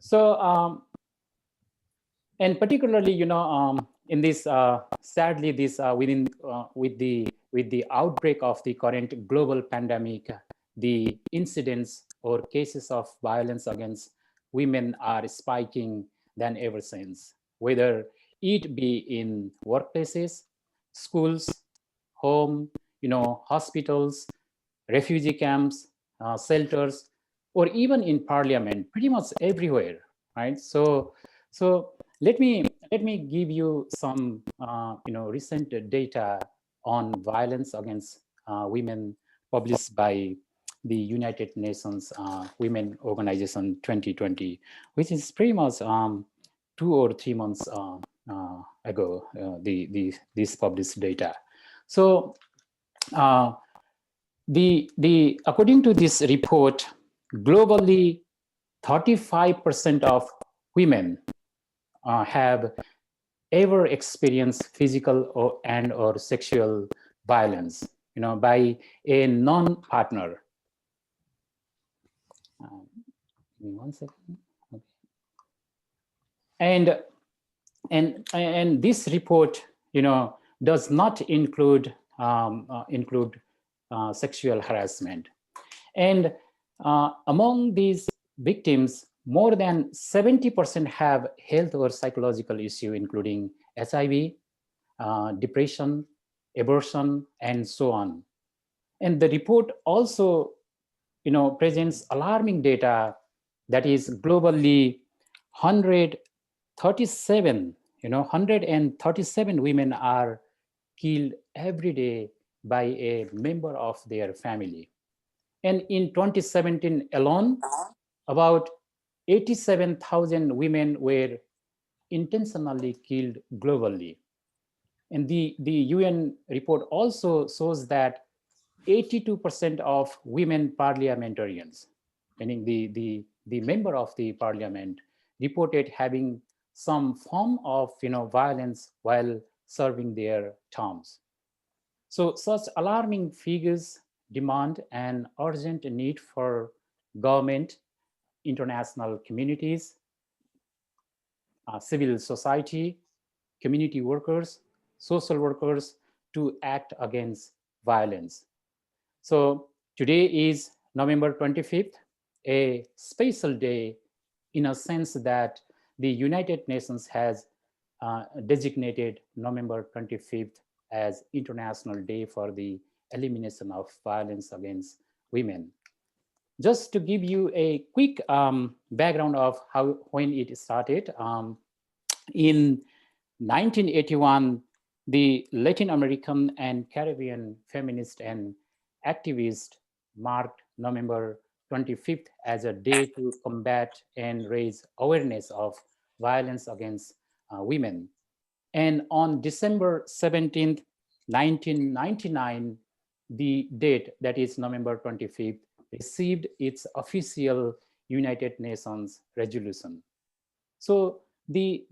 So, and particularly, in this, sadly, this with the outbreak of the current global pandemic, the incidents or cases of violence against women are spiking than ever since, whether it be in workplaces, schools, home, hospitals, refugee camps, shelters, or even in parliament, pretty much everywhere, right? So let me give you some recent data on violence against women published by the United Nations Women Organization 2020, which is pretty much 2 or 3 months ago. This published data. So the according to this report, globally, 35% of women have ever experienced physical or sexual violence, by a non-partner. Give me 1 second. Okay. And this report, does not include sexual harassment. And among these victims, more than 70% have health or psychological issue, including HIV, depression, abortion, and so on. And the report also, presents alarming data that is globally 137 women are killed every day by a member of their family. And in 2017 alone, about 87,000 women were intentionally killed globally. And the UN report also shows that 82% of women parliamentarians, meaning the member of the parliament, reported having some form of violence while serving their terms. So such alarming figures demand an urgent need for government, international communities, civil society, community workers, social workers to act against violence. So today is November 25th, a special day in a sense that the United Nations has designated November 25th as International Day for the Elimination of Violence Against Women. Just to give you a quick background of when it started, in 1981, the Latin American and Caribbean feminist and activist marked November 25th as a day to combat and raise awareness of violence against women. And on December 17th, 1999, the date, that is November 25th, received its official United Nations resolution. So the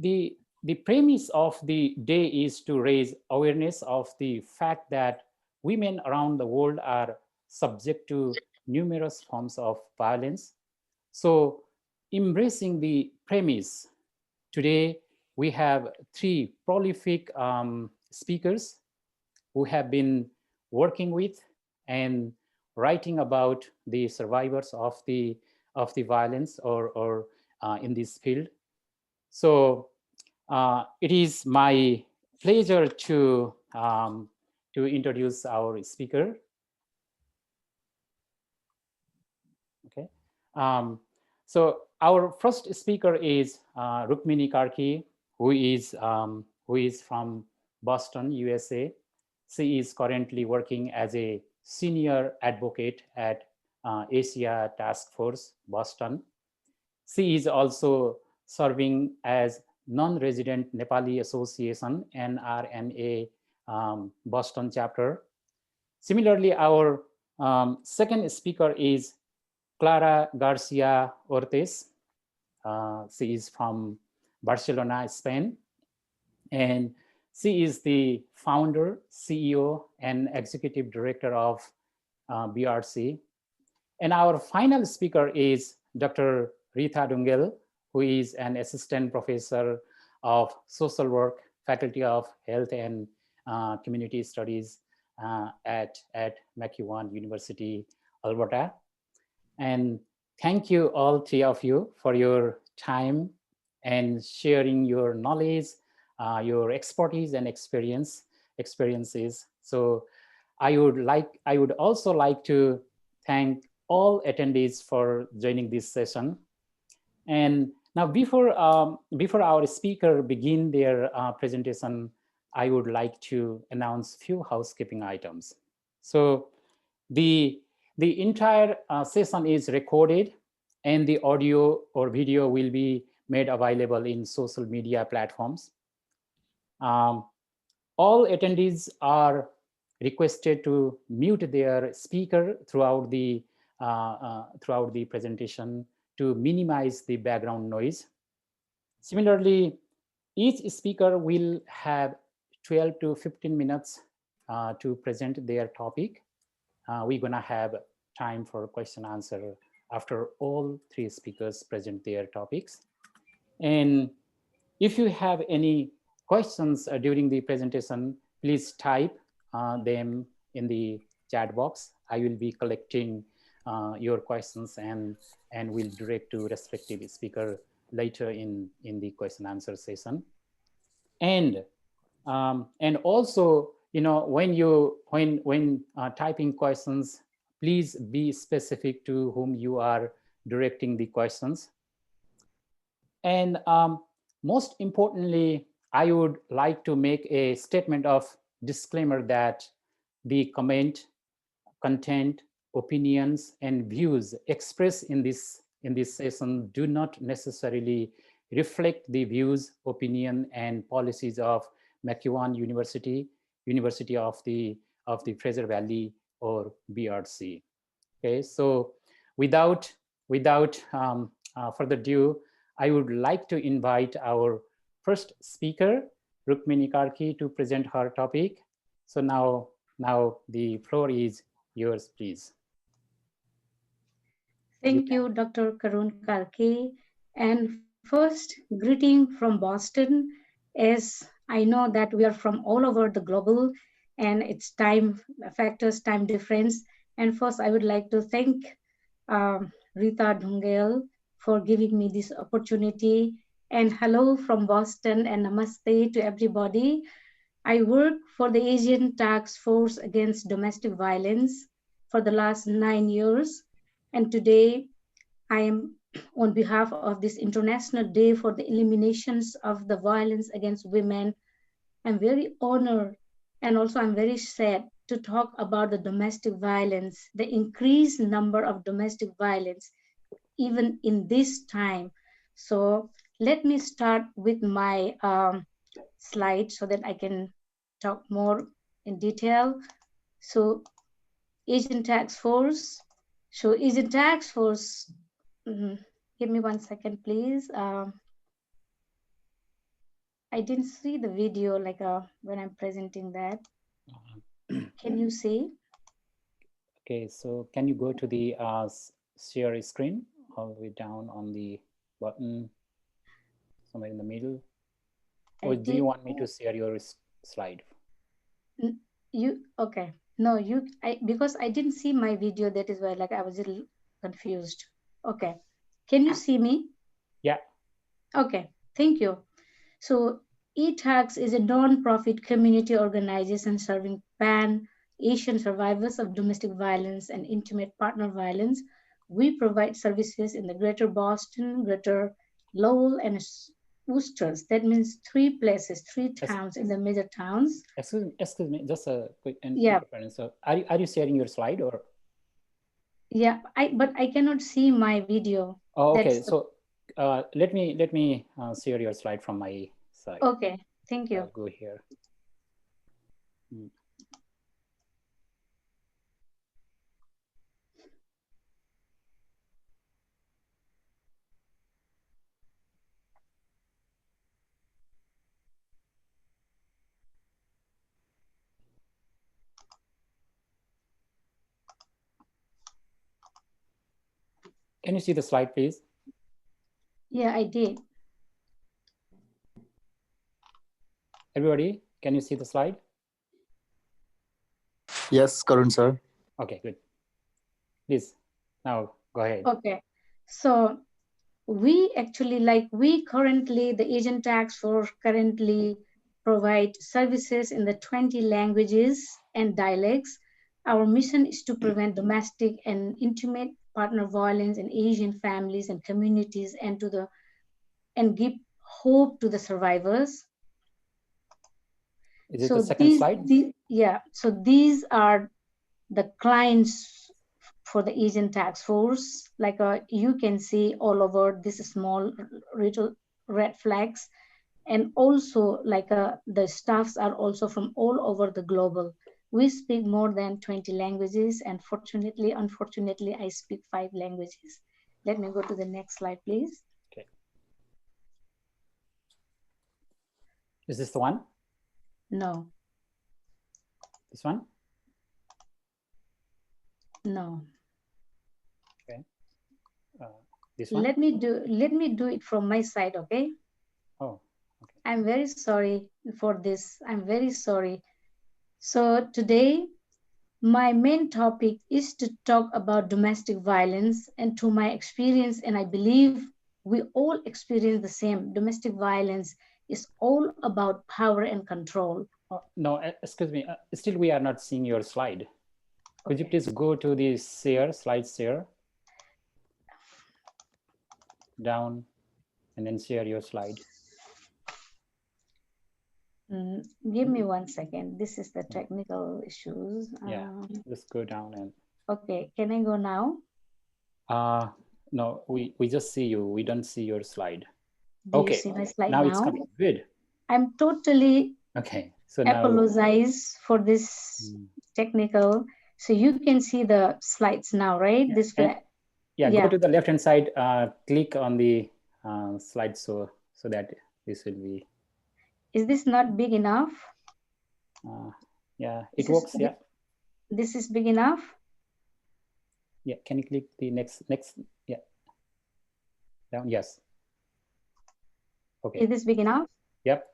premise of the day is to raise awareness of the fact that women around the world are subject to numerous forms of violence. So embracing the premise, today we have three prolific speakers who have been working with and writing about the survivors of the violence or in this field. So it is my pleasure to introduce our speaker. Okay. So our first speaker is Rukmini Karki, who is from Boston, USA. She is currently working as a senior advocate at Asia Task Force, Boston. She is also serving as non-resident Nepali Association, NRMA, Boston chapter. Similarly, our second speaker is Clara Garcia Ortes. She is from Barcelona, Spain, and she is the founder, CEO, and executive director of BRC. And our final speaker is Dr. Rita Dhungel, who is an assistant professor of social work, Faculty of Health and Community Studies at McEwan University, Alberta. And thank you, all three of you, for your time and sharing your knowledge, your expertise and experiences. So I would also like to thank all attendees for joining this session. And now, before our speaker begin their presentation, I would like to announce few housekeeping items. So the entire session is recorded, and the audio or video will be made available in social media platforms. All attendees are requested to mute their speaker throughout the presentation to minimize the background noise. Similarly, each speaker will have 12 to 15 minutes to present their topic. We're gonna have time for question answer after all three speakers present their topics. And if you have any questions during the presentation, please type them in the chat box. I will be collecting your questions and will direct to respective speaker later in the question answer session. And also, when typing questions, please be specific to whom you are directing the questions. And most importantly, I would like to make a statement of disclaimer that the comment, content, opinions, and views expressed in this session do not necessarily reflect the views, opinion, and policies of McEwan University, University of the Fraser Valley, or BRC. Okay, so without further ado, I would like to invite our first speaker, Rukmini Karki, to present her topic. So now the floor is yours, please. Thank you, Dr. Karun Karki. And first, greeting from Boston, as I know that we are from all over the global and it's time factors, time difference. And first, I would like to thank Rita Dhungel for giving me this opportunity. And hello from Boston and namaste to everybody. I work for the Asian Task Force Against Domestic Violence for the last 9 years. And today I am on behalf of this International Day for the Eliminations of the Violence Against Women. I'm very honored and also I'm very sad to talk about the domestic violence, the increased number of domestic violence, even in this time. So let me start with my slide so that I can talk more in detail. So Asian Task Force. So Asian Task Force, give me 1 second, please. I didn't see the video like when I'm presenting that. Can you see? Okay, so can you go to the share screen all the way down on the button somewhere in the middle? Or do you want me to share your slide? You okay? No, because I didn't see my video. That is why like I was a little confused. Okay, can you see me? Yeah. Okay, thank you. So ETAX is a non-profit community organization serving pan-Asian survivors of domestic violence and intimate partner violence. We provide services in the Greater Boston, Greater Lowell, and Worcesters. That means 3 places, 3 towns in the major towns. Excuse me, just a quick Yeah. interference. So are you sharing your slide or? Yeah, but I cannot see my video. Oh, okay. So let me share your slide from my side. Okay, thank you. I'll go here. Can you see the slide, please? Yeah, I did. Everybody, can you see the slide? Yes, Karun sir. Okay, good. Please, now go ahead. Okay. So we actually, we currently, the Asian Tax Force currently provide services in the 20 languages and dialects. Our mission is to prevent domestic and intimate partner violence in Asian families and communities, and give hope to the survivors. Is it the So second slide? these are the clients for the Asian tax force. You can see all over this small little red flags, and also the staffs are also from all over the global. We speak more than 20 languages, and unfortunately, I speak 5 languages. Let me go to the next slide, please. Okay. Is this the one? No. This one? No. Okay. This one? Let me do it from my side, okay? Oh, okay. I'm very sorry for this. I'm very sorry. So today, my main topic is to talk about domestic violence, and to my experience, and I believe we all experience the same. Domestic violence is all about power and control. Oh, no, excuse me. Still, we are not seeing your slide. Could you please go to the slide share, down, and then share your slide? Give me 1 second. This is the technical issues. Yeah, just go down and. Okay, can I go now? No, we just see you. We don't see your slide. Do you see my slide now? Now it's coming. Good. I'm totally okay. So now apologize for this technical. So you can see the slides now, right? Yeah, go to the left hand side. Click on the slide so that this will be. Is this not big enough? Yeah, it works. Yeah. This is big enough. Yeah. Can you click the next? Yeah. Down. Yes. Okay. Is this big enough? Yep.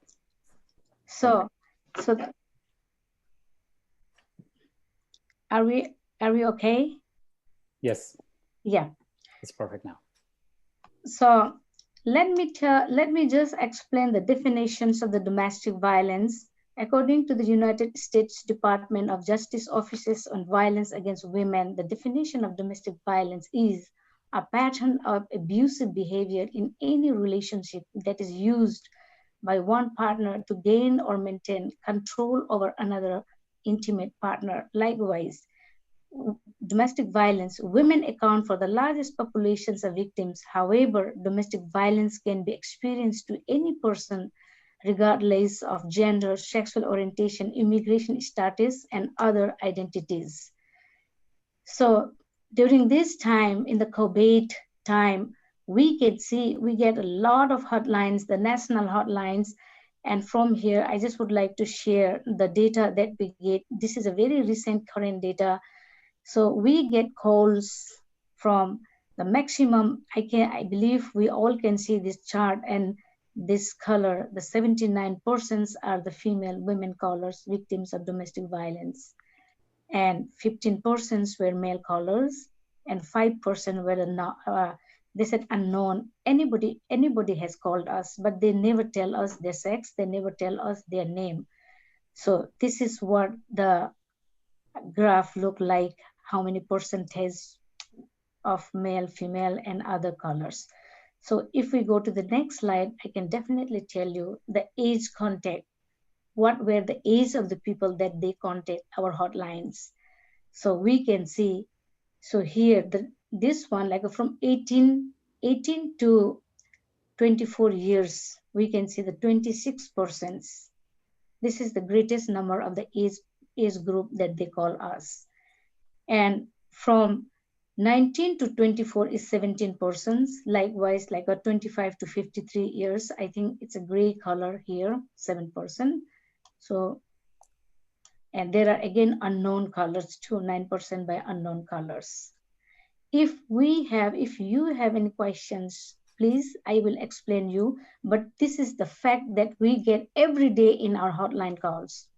So are we okay? Yes. Yeah. It's perfect now. So let me just explain the definitions of the domestic violence. According to the United States Department of Justice Offices on Violence Against Women, the definition of domestic violence is a pattern of abusive behavior in any relationship that is used by one partner to gain or maintain control over another intimate partner. Likewise, domestic violence, women account for the largest populations of victims. However, domestic violence can be experienced to any person regardless of gender, sexual orientation, immigration status, and other identities. So during this time, in the COVID time, we get a lot of hotlines, the national hotlines. And from here, I just would like to share the data that we get. This is a very recent current data. So we get calls from the maximum. I believe we all can see this chart and this color. The 79% are the female women callers, victims of domestic violence, and 15% were male callers, and 5% were they said unknown. Anybody has called us, but they never tell us their sex. They never tell us their name. So this is what the graph look like, how many percentage of male, female, and other colors. So if we go to the next slide, I can definitely tell you the age contact. What were the age of the people that they contact our hotlines? So we can see, so here, this one, like from 18 to 24 years, we can see the 26%. This is the greatest number of the age group that they call us. And from 19 to 24 is 17%. Likewise, like a 25 to 53 years, I think it's a gray color here, 7%. So, and there are again unknown colors too, 9% by unknown colors. If you have any questions please, I will explain you. But this is the fact that we get every day in our hotline calls.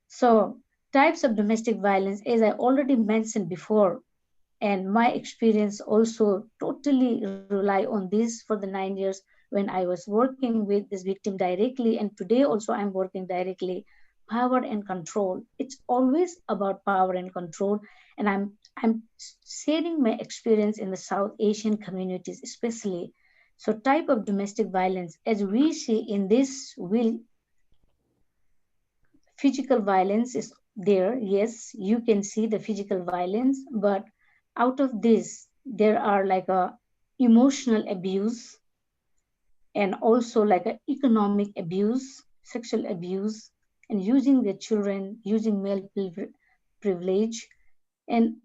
So, types of domestic violence, as I already mentioned before, and my experience also totally rely on this for the 9 years when I was working with this victim directly, and today also I'm working directly. Power and control. It's always about power and control, and I'm sharing my experience in the South Asian communities, especially. So, type of domestic violence, as we see in this will, physical violence is there. Yes, you can see the physical violence, but out of this there are like a emotional abuse, and also like a economic abuse, sexual abuse, and using the children, using male privilege. And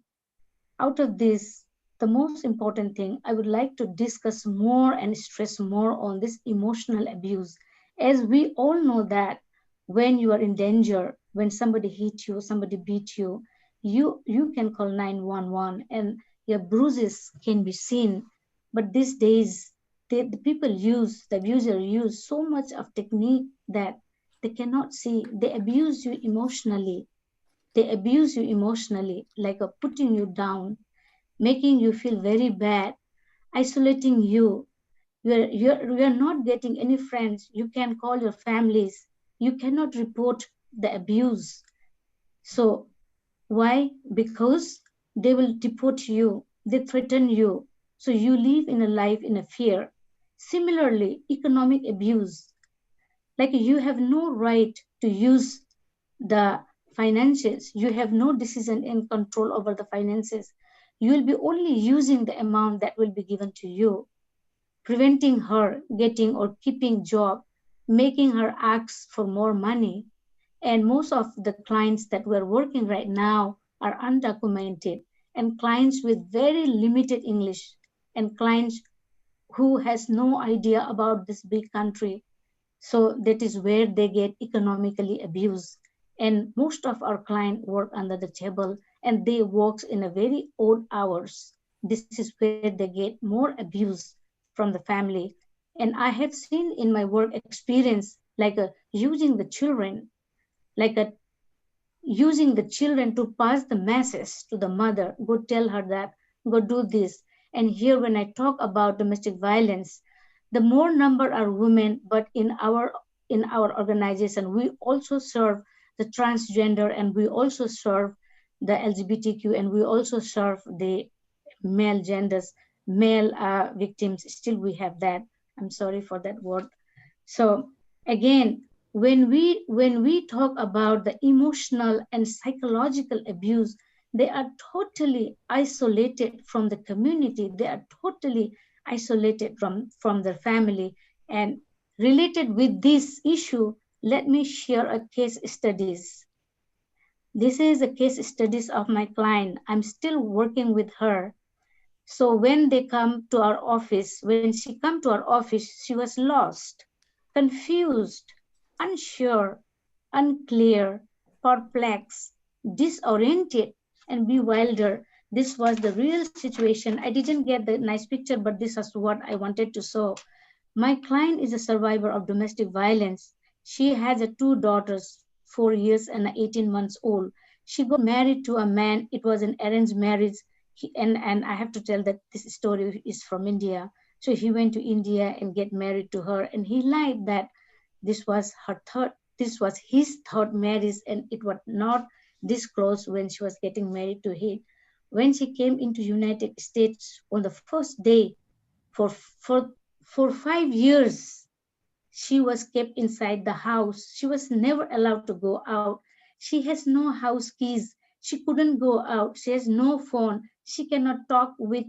out of this, the most important thing I would like to discuss more and stress more on this emotional abuse. As we all know that when you are in danger, when somebody hit you, somebody beat you, you can call 911 and your bruises can be seen. But these days, the people use, the abuser use so much of technique that they cannot see. They abuse you emotionally. They abuse you emotionally, like putting you down, making you feel very bad, isolating you. You're not getting any friends. You can call your families. You cannot report the abuse. So why? Because they will deport you. They threaten you. So you live in a life in a fear. Similarly, economic abuse. Like you have no right to use the finances. You have no decision and control over the finances. You will be only using the amount that will be given to you, preventing her getting or keeping job, making her ask for more money. And most of the clients that we're working right now are undocumented, and clients with very limited English, and clients who has no idea about this big country. So that is where they get economically abused. And most of our clients work under the table, and they work in a very odd hours. This is where they get more abuse from the family. And I have seen in my work experience like using the children, like using the children to pass the message to the mother, go tell her that, go do this. And here when I talk about domestic violence, the more number are women, but in our organization we also serve the transgender, and we also serve the LGBTQ, and we also serve the male genders, male victims. Still we have that. I'm sorry for that word. So again, when we talk about the emotional and psychological abuse, they are totally isolated from the community. They are totally isolated from their family. And related with this issue, let me share a case studies. This is a case studies of my client. I'm still working with her. So when they come to our office, when she come to our office, she was lost, confused, unsure, unclear, perplexed, disoriented, and bewildered. This was the real situation. I didn't get the nice picture, but this is what I wanted to show. My client is a survivor of domestic violence. She has two daughters, 4 years and 18 months old. She got married to a man. It was an arranged marriage. And I have to tell that this story is from India. So he went to India and get married to her, and he lied that this was his third marriage, and it was not disclosed when she was getting married to him. When she came into United States on the first day, for for for 5 years she was kept inside the house. She was never allowed to go out. She has no house keys. She couldn't go out. She has no phone. She cannot talk with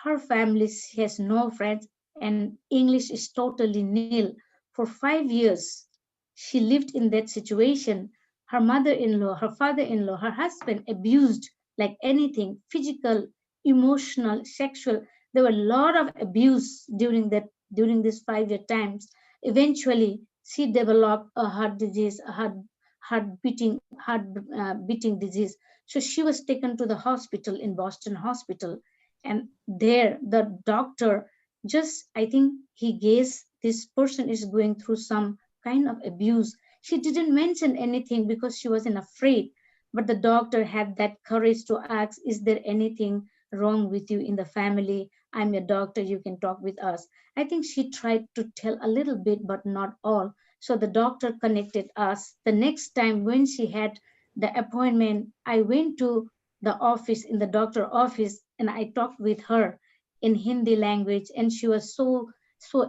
her family. She has no friends, and English is totally nil. For 5 years, she lived in that situation. Her mother in law, her father in law, her husband abused like anything, physical, emotional, sexual. There were a lot of abuse during this 5 year times. Eventually, she developed a heart disease, a heart beating disease. So she was taken to the hospital in Boston Hospital, and there the doctor Just I think he guessed this person is going through some kind of abuse. She didn't mention anything because she wasn't afraid, but the doctor had that courage to ask, is there anything wrong with you in the family? I'm your doctor, you can talk with us. I think she tried to tell a little bit but not all. So the doctor connected us. The next time when she had the appointment, I went to the office, in the doctor office, and I talked with her in Hindi language, and she was so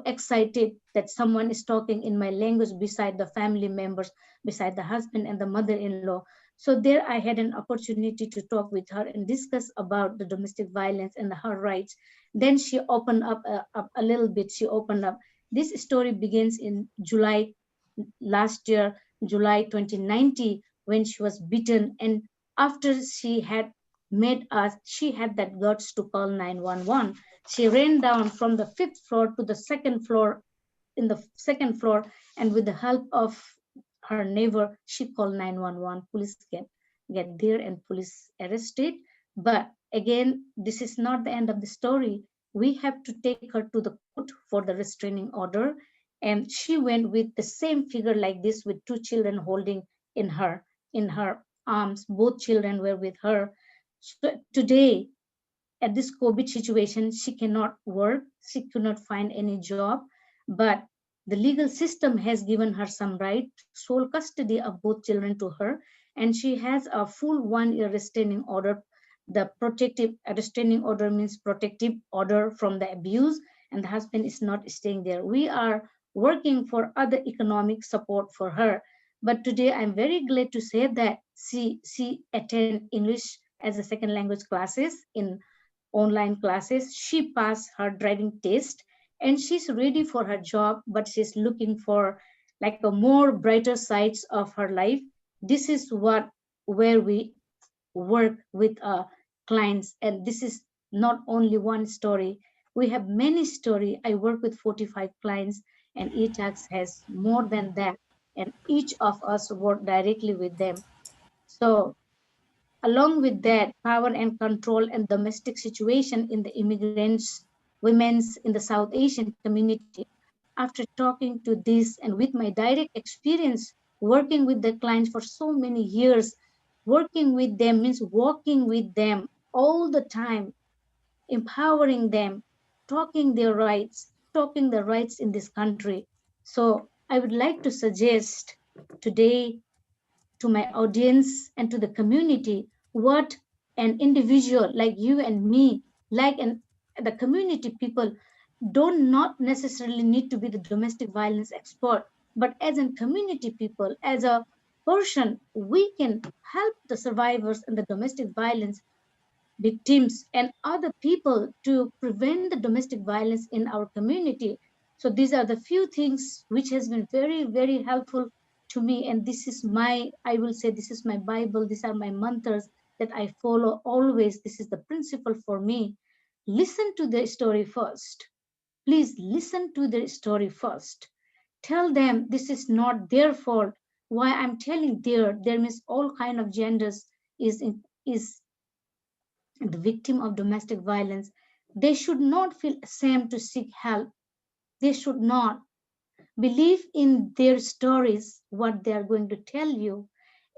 excited that someone is talking in my language beside the family members, beside the husband and the mother-in-law. So there I had an opportunity to talk with her and discuss about the domestic violence and her rights. Then she opened up a little bit. She opened up. This story begins in July last year, July 2019, when she was beaten. And after she had made us, she had that guts to call 911. She ran down from the fifth floor to the second floor, in the second floor, and with the help of her neighbor, she called 911. Police get there and police arrested. But again, this is not the end of the story. We have to take her to the court for the restraining order, and she went with the same figure like this, with two children holding in her arms. Both children were with her. So today, at this COVID situation, she cannot work, she could not find any job, but the legal system has given her some right, sole custody of both children to her, and she has a full 1 year restraining order. The protective restraining order means protective order from the abuse, and the husband is not staying there. We are working for other economic support for her. But today I'm very glad to say that she attend English as a second language classes in online classes. She passed her driving test and she's ready for her job, but she's looking for like a more brighter sides of her life. This is what where we work with clients, and this is not only one story. We have many story. I work with 45 clients, and ETAX has more than that, and each of us work directly with them. So along with that, power and control and domestic situation in the immigrants, women's in the South Asian community. After talking to this and with my direct experience working with the clients for so many years, working with them means walking with them all the time, empowering them, talking their rights, talking the rights in this country. So I would like to suggest today to my audience and to the community what an individual like you and me, like the community people, don't not necessarily need to be the domestic violence expert, but as a community people, as a person, we can help the survivors and the domestic violence victims and other people to prevent the domestic violence in our community. So these are the few things which has been very, very helpful to me. And this is my, I will say, this is my Bible. These are my mantras that I follow always. This is the principle for me. Listen to the story first. Please listen to the story first. Tell them this is not their fault. Why I'm telling there means all kind of genders is the victim of domestic violence. They should not feel ashamed to seek help. They should not believe in their stories, what they are going to tell you.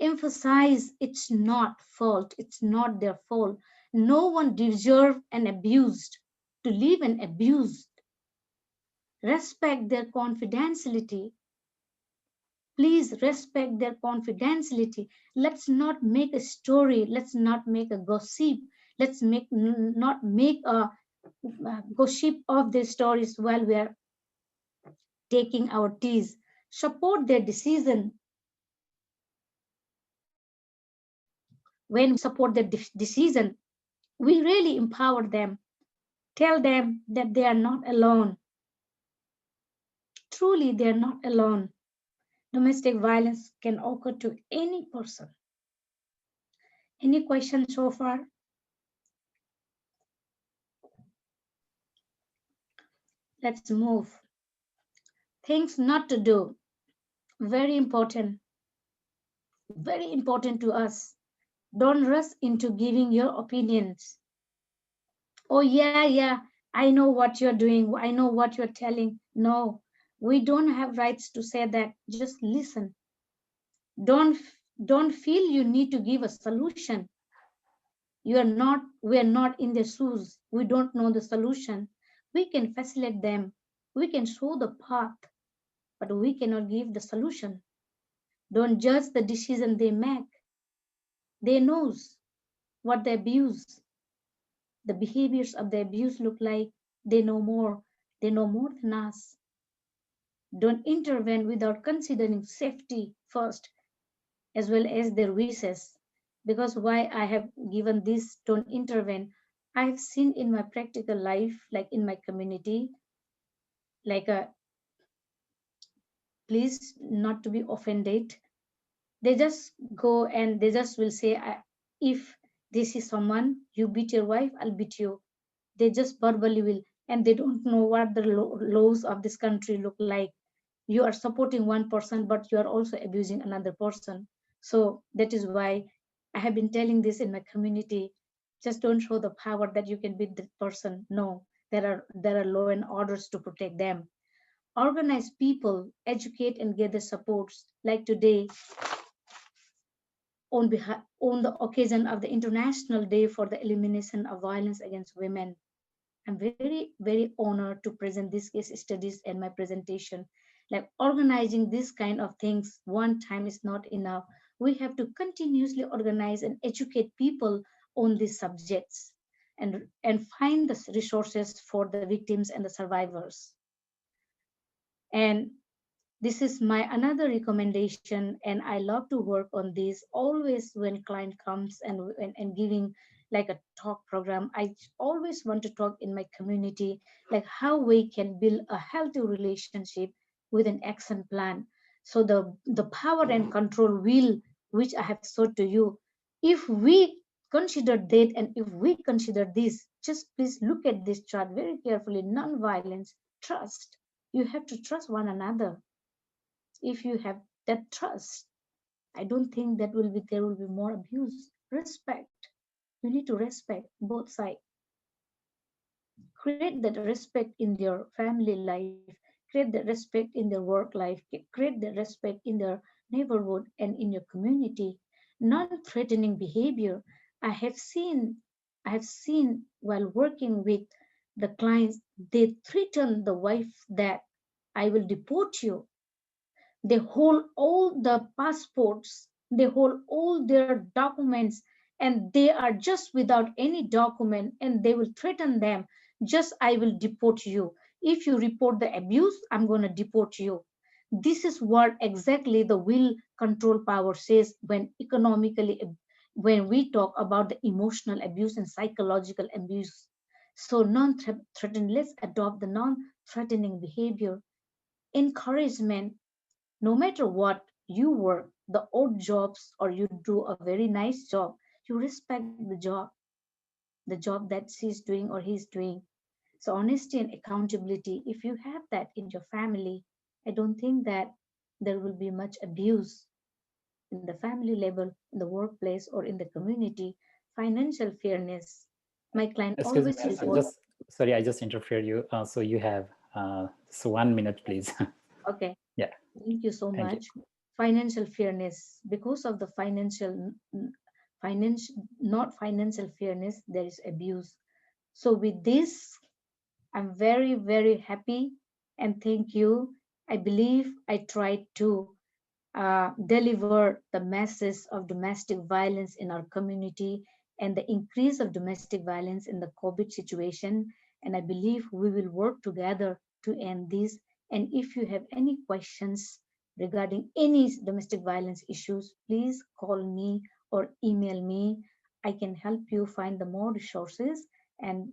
Emphasize it's not fault, it's not their fault. No one deserves an abused to live an abused. Respect their confidentiality. Please respect their confidentiality. Let's not make a story. Let's not make a gossip. Let's not make a gossip of their stories while we are taking our teas. Support their decision. When we support their decision, we really empower them. Tell them that they are not alone. Truly, they are not alone. Domestic violence can occur to any person. Any questions so far? Let's move. Things not to do. Very important. Very important to us. Don't rush into giving your opinions. Oh, yeah, yeah. I know what you're doing. I know what you're telling. No, we don't have rights to say that. Just listen. Don't don't feel you need to give a solution. You are not. We are not in their shoes. We don't know the solution. We can facilitate them. We can show the path, but we cannot give the solution. Don't judge the decision they make. They knows what they abuse, the behaviors of the abuse look like. They know more. They know more than us. Don't intervene without considering safety first, as well as their wishes. Because why I have given this don't intervene, I have seen in my practical life, like in my community, like please not to be offended. They just go and they just will say, if this is someone, you beat your wife, I'll beat you. They just verbally will, and they don't know what the laws of this country look like. You are supporting one person, but you are also abusing another person. So that is why I have been telling this in my community. Just don't show the power that you can beat the person. No, there are law and orders to protect them. Organize people, educate and gather supports. Like today, on the occasion of the International Day for the Elimination of Violence Against Women, I'm very, very honored to present these case studies and my presentation. Like organizing this kind of things one time is not enough. We have to continuously organize and educate people on these subjects, and find the resources for the victims and the survivors. And this is my another recommendation, and I love to work on this always when client comes and giving like a talk program. I always want to talk in my community like how we can build a healthy relationship with an action plan. So the power and control will which I have showed to you, if we consider that and if we consider this, just please look at this chart very carefully. Non-violence, trust. You have to trust one another. If you have that trust, I don't think that will be there will be more abuse. Respect. You need to respect both sides. Create that respect in your family life, create that respect in their work life, create that respect in their neighborhood and in your community. Non-threatening behavior. I have seen I have seen while working with the clients, they threaten the wife that I will deport you. They hold all the passports, they hold all their documents, and they are just without any document, and they will threaten them, just I will deport you. If you report the abuse, I'm going to deport you. This is what exactly the will control power says when we talk about the emotional abuse and psychological abuse. So non-threatening, let's adopt the non-threatening behavior. Encouragement. No matter what you work, the odd jobs, or you do a very nice job, you respect the job that she's doing or he's doing. So honesty and accountability, if you have that in your family, I don't think that there will be much abuse in the family level, in the workplace, or in the community. Financial fairness. My client Excuse me, always report. just sorry, I just interfered you. So you have so 1 minute, please. Okay. Yeah, Thank you so thank you. much. Financial fairness. Because of the financial, not financial fairness, there is abuse. So with this, I'm very, very happy and thank you. I believe I tried to deliver the message of domestic violence in our community and the increase of domestic violence in the COVID situation. And I believe we will work together to end this. And if you have any questions regarding any domestic violence issues, please call me or email me. I can help you find the more resources and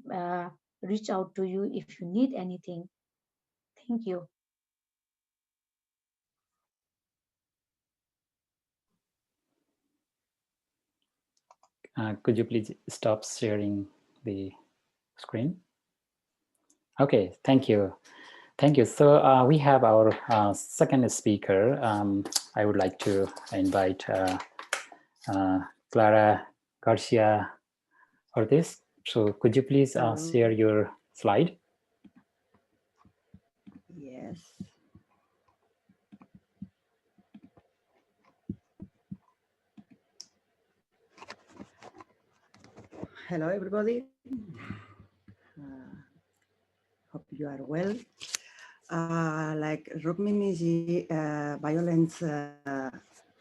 reach out to you if you need anything. Thank you. Could you please stop sharing the screen? Okay, thank you. Thank you. So we have our second speaker. I would like to invite Clara Garcia Ortes. So could you please share your slide. Yes. Hello, everybody. Hope you are well. Like Rukmini, violence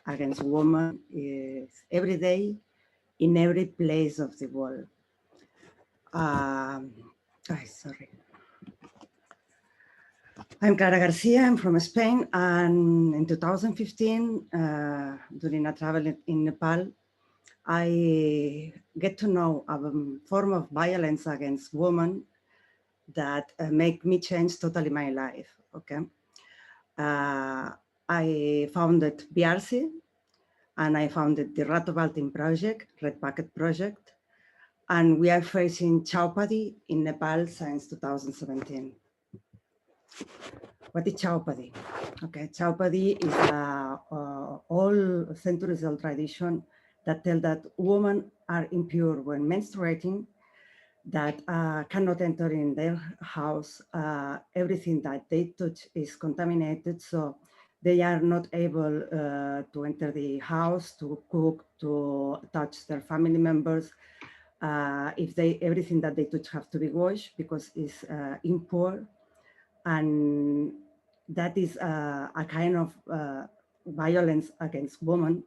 against women is every day in every place of the world. Sorry. I'm Clara Garcia, I'm from Spain, and in 2015, during a travel in Nepal, I get to know a form of violence against women that make me change totally my life, okay? I founded BRC, and I founded the Ratovaltin project, Red Bucket project, and we are facing Chaupadi in Nepal since 2017. What is Chaupadi? Okay, Chaupadi is a all centuries old tradition that tell that women are impure when menstruating, that cannot enter in their house. Everything that they touch is contaminated, so they are not able to enter the house, to cook, to touch their family members. If everything that they touch have to be washed because it's impure, and that is a kind of violence against women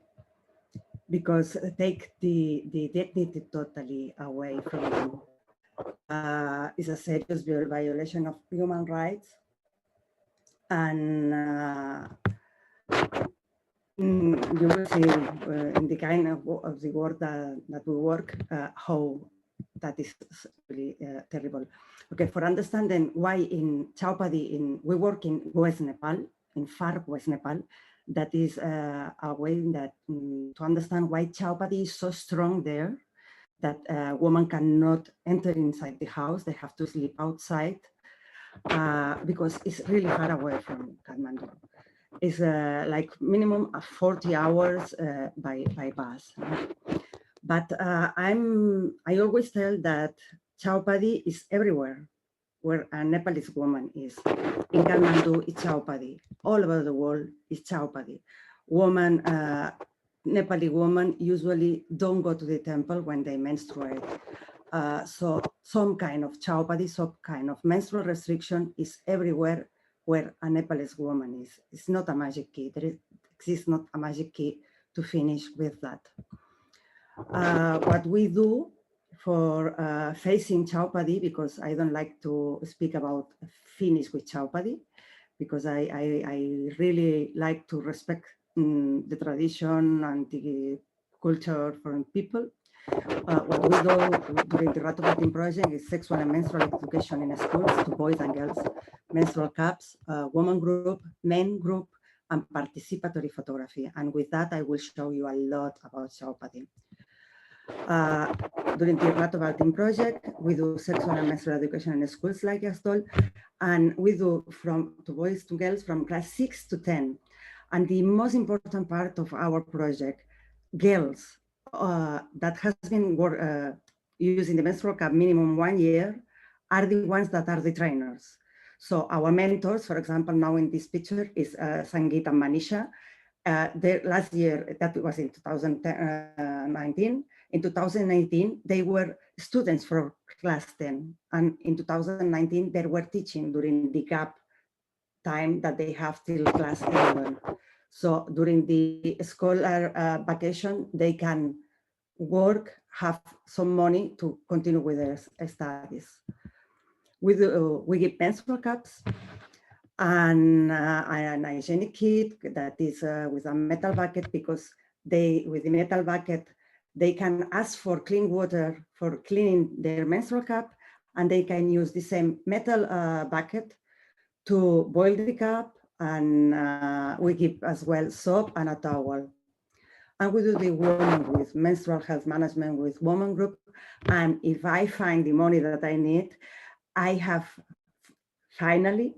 because take the dignity totally away from them. Is a serious violation of human rights, and you will see in the kind of the work that we work how that is really terrible. Okay, for understanding why in Chaupadi, we work in West Nepal, in far West Nepal, that is a way that to understand why Chaupadi is so strong there, that women cannot enter inside the house, they have to sleep outside because it's really far away from Kathmandu. It's like minimum 40 hours by bus. But I always tell that Chaupadi is everywhere where a Nepalese woman is. In Kathmandu, it's Chaupadi. All over the world, it's Chaupadi. Nepali women usually don't go to the temple when they menstruate. So some kind of Chaupadi, some kind of menstrual restriction is everywhere where a Nepalese woman is. It's not a magic key. There exists not a magic key to finish with that. What we do for facing Chaupadi, because I don't like to speak about finish with Chaupadi, because I really like to respect the tradition and the culture from people. What we do during the Ratovaltin project is sexual and menstrual education in schools to boys and girls, menstrual cups, woman group, men group, and participatory photography. And with that, I will show you a lot about Chaupadi. During the Ratovaltin project, we do sexual and menstrual education in schools, like I told, and we do from to boys to girls from class 6 to 10. And the most important part of our project, girls that has been using the menstrual cup minimum 1 year are the ones that are the trainers. So our mentors, for example, now in this picture is Sangeet and Manisha. Last year, that was in 2019. In 2018, they were students for class 10. And in 2019, they were teaching during the gap time that they have till class 11. So during the scholar vacation, they can work, have some money to continue with their studies. We give menstrual cups and an hygienic kit that is with a metal bucket, because with the metal bucket, they can ask for clean water for cleaning their menstrual cup, and they can use the same metal bucket to boil the cup, and we give as well soap and a towel. And we do the woman with menstrual health management with woman group. And if I find the money that I need, I have finally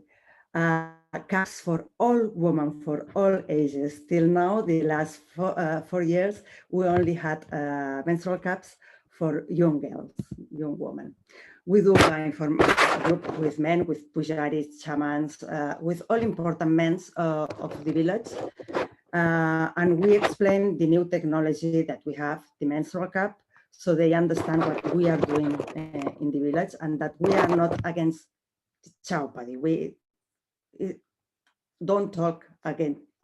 cups for all women, for all ages. Till now, the last 4 years, we only had menstrual cups for young girls, young women. We do a group with men, with pujaris, shamans, with all important men of the village. And we explain the new technology that we have, the menstrual cup, so they understand what we are doing in the village, and that we are not against Chaupadi. We don't talk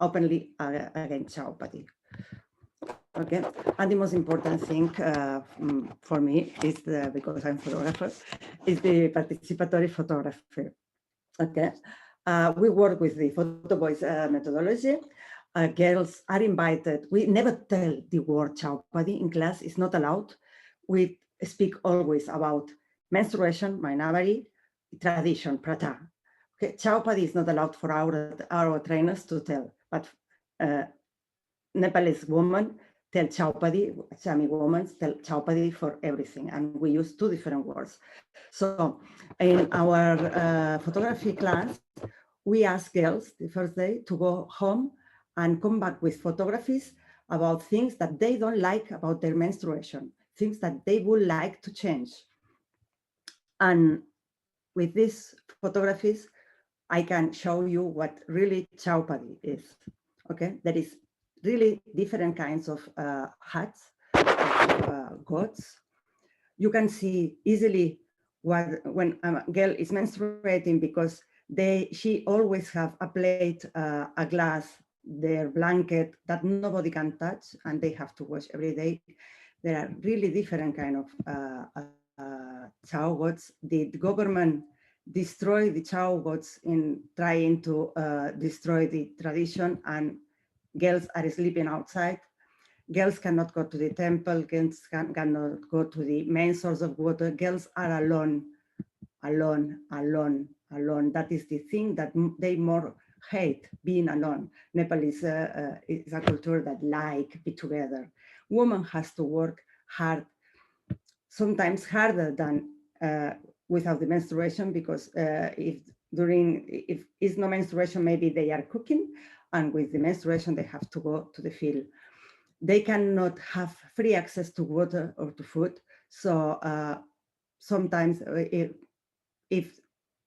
openly against Chaupadi. Okay, and the most important thing for me is because I'm a photographer, is the participatory photography. Okay, we work with the photo boys methodology. Girls are invited. We never tell the word Chaupadi in class. It's not allowed. We speak always about menstruation, Mainavari, tradition, prata. Okay, Chaupadi is not allowed for our trainers to tell, but Nepalese women tell Chaupadi, Sami women tell Chaupadi for everything, and we use two different words. So in our photography class, we ask girls the first day to go home and come back with photographies about things that they don't like about their menstruation, things that they would like to change. And with these photographies, I can show you what really Chaupadi is. Okay, there is really different kinds of hats, gods. You can see easily when a girl is menstruating, because she always have a plate, a glass, their blanket that nobody can touch, and they have to wash every day. There are really different kind of chow gods. The government destroy the chow gods in trying to destroy the tradition, and girls are sleeping outside. Girls cannot go to the temple, girls cannot go to the main source of water. Girls are alone, alone, alone, alone. That is the thing that they more hate, being alone. Nepal is a culture that like be together. Woman has to work hard, sometimes harder than without the menstruation, because if it's no menstruation, maybe they are cooking, and with the menstruation, they have to go to the field. They cannot have free access to water or to food. So sometimes if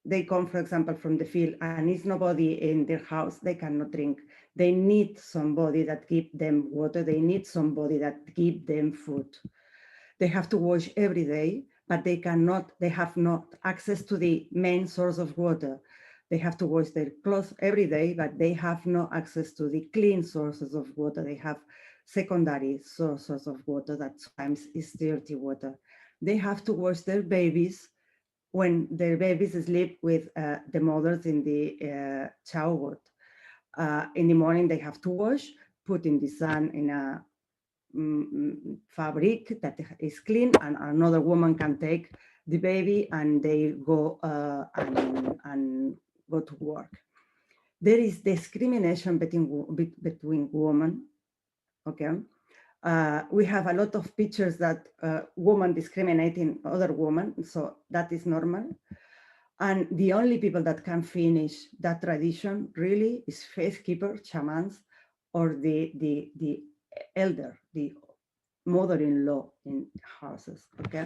they come, for example, from the field and is nobody in their house, they cannot drink. They need somebody that give them water. They need somebody that give them food. They have to wash every day, but they have not access to the main source of water. They have to wash their clothes every day, but they have no access to the clean sources of water. They have secondary sources of water that sometimes is dirty water. They have to wash their babies when their babies sleep with the mothers in the shower. In the morning, they have to wash, put in the sun in a fabric that is clean, and another woman can take the baby and they go and go to work. There is discrimination between women. Okay, we have a lot of pictures that women discriminating other women, so that is normal. And the only people that can finish that tradition really is faith keeper, shamans, or the elder, the mother-in-law in houses. Okay,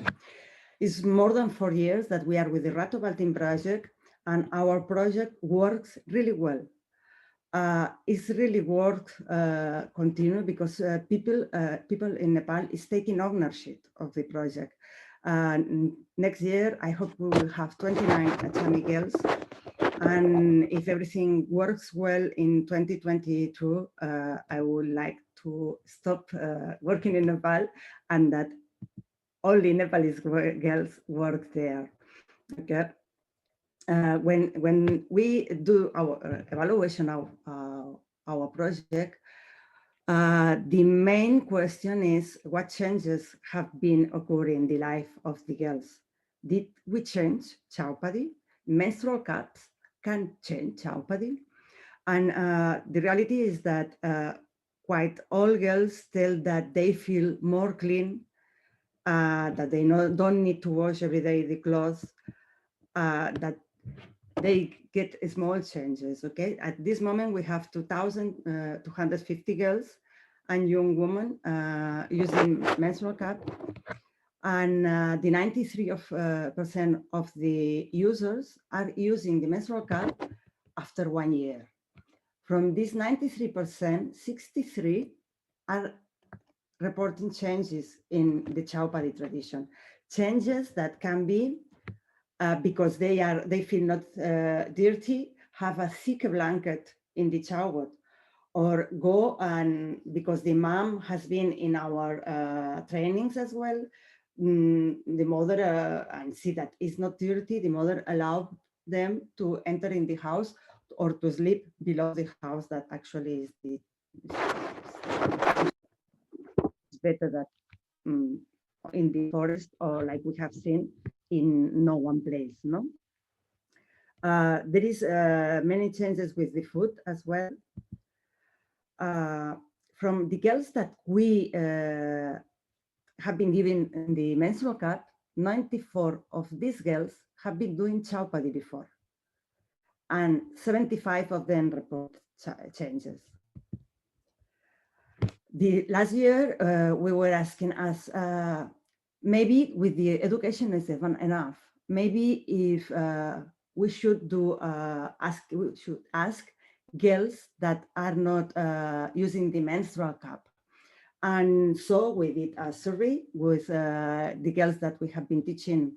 it's more than 4 years that we are with the Rato Baltin project, and our project works really well. It's really work continue because people in Nepal is taking ownership of the project. Next year, I hope we will have 29 Achami girls. And if everything works well in 2022, I would like to stop working in Nepal, and that only Nepalese girls work there. Okay. When we do our evaluation of our project, the main question is what changes have been occurring in the life of the girls. Did we change Chaupadi? Menstrual cups can change Chaupadi. And the reality is that quite all girls tell that they feel more clean, that they don't need to wash every day the clothes, that they get small changes. Okay, at this moment we have 2,250 girls and young women using menstrual cup, And the 93% of the users are using the menstrual cup after 1 year. From this 93%, 63 are reporting changes in the Chaupadi tradition. Changes that can be because they feel not dirty, have a thick blanket in the shower, or go and because the mom has been in our trainings as well, the mother and see that it's not dirty, the mother allowed them to enter in the house or to sleep below the house. That actually is the it's better that in the forest, or like we have seen in no one place, no? There is many changes with the food as well. From the girls that we have been given the menstrual cup, 94 of these girls have been doing Chaupadi before, and 75 of them report changes. The last year, we were asking us, maybe with the education is enough. Maybe if we should we should ask girls that are not using the menstrual cup. And so we did a survey with the girls that we have been teaching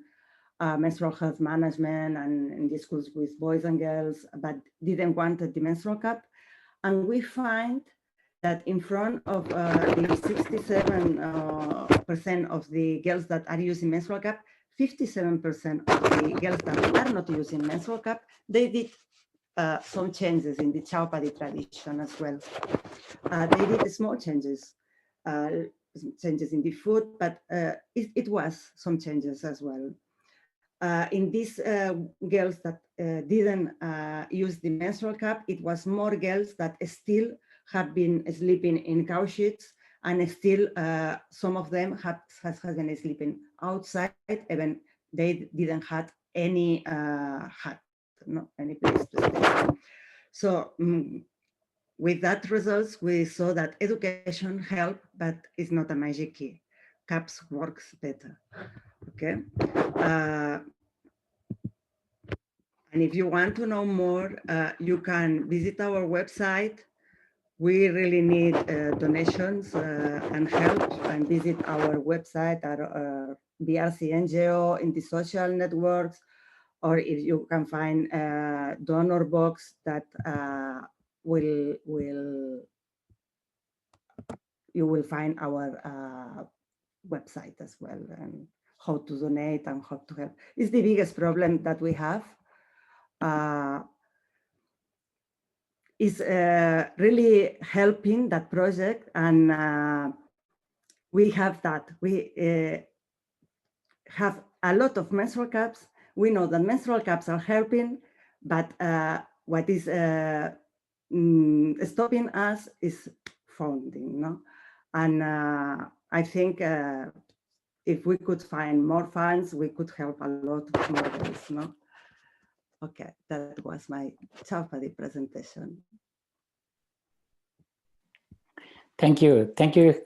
menstrual health management and in the schools with boys and girls, but didn't want the menstrual cup. And we find that in front of the 67% of the girls that are using menstrual cup, 57% of the girls that are not using menstrual cup, they did some changes in the Chaupadi tradition as well. They did small changes, changes in the food, but it was some changes as well. In these girls that didn't use the menstrual cup, it was more girls that still have been sleeping in cow sheets, and still some of them has been sleeping outside, even they didn't have any hut, no, any place to stay. So with that results, we saw that education help, but it's not a magic key. CAPS works better, okay? And if you want to know more, you can visit our website. We really need donations and help, and visit our website at BRC NGO in the social networks, or if you can find a donor box that you will find our website as well, and how to donate and how to help. It's the biggest problem that we have. Is really helping that project, and we have that. We have a lot of menstrual cups. We know that menstrual cups are helping, but what is stopping us is funding, no? And I think if we could find more funds, we could help a lot more girls, no? Okay, that was my Chaupadi presentation. Thank you,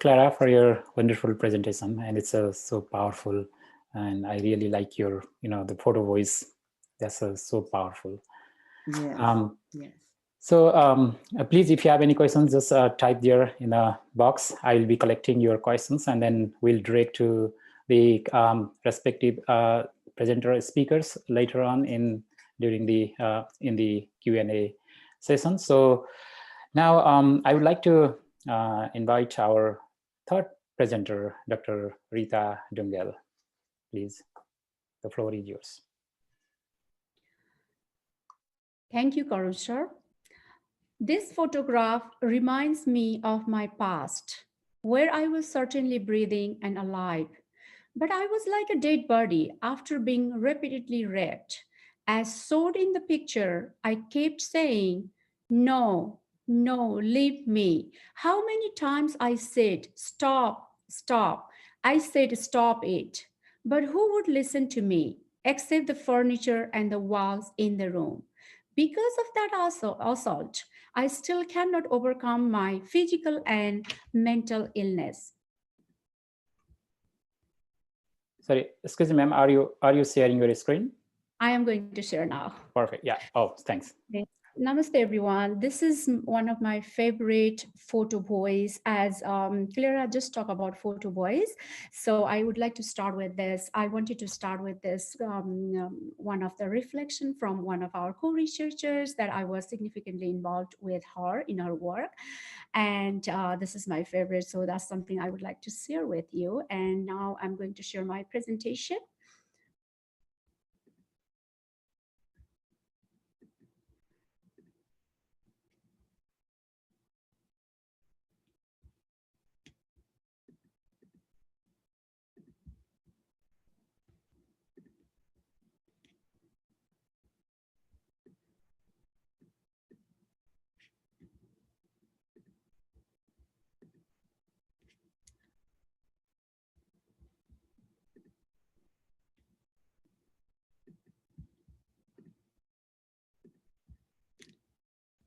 Clara, for your wonderful presentation, and it's so powerful. And I really like your, the photo voice. That's so powerful. Yes. Yes. So please, if you have any questions, just type there in the box. I will be collecting your questions, and then we'll direct to the respective presenter speakers later on during the in the Q&A session. So now I would like to invite our third presenter, Dr. Rita Dhungel. Please, the floor is yours. Thank you, Karun sir. This photograph reminds me of my past, where I was certainly breathing and alive, but I was like a dead body after being repeatedly raped. As shown in the picture, I kept saying, "No, no, leave me." How many times I said, "Stop, stop." I said, "Stop it." But who would listen to me, except the furniture and the walls in the room? Because of that assault, I still cannot overcome my physical and mental illness. Sorry, excuse me, ma'am. Are you sharing your screen? I am going to share now. Perfect. Yeah. Oh, thanks. Okay. Namaste, everyone. This is one of my favorite photo boys, as Clara just talked about photo boys. So I would like to start with this. I wanted to start with this, one of the reflection from one of our co-researchers that I was significantly involved with her in her work. And this is my favorite. So that's something I would like to share with you. And now I'm going to share my presentation.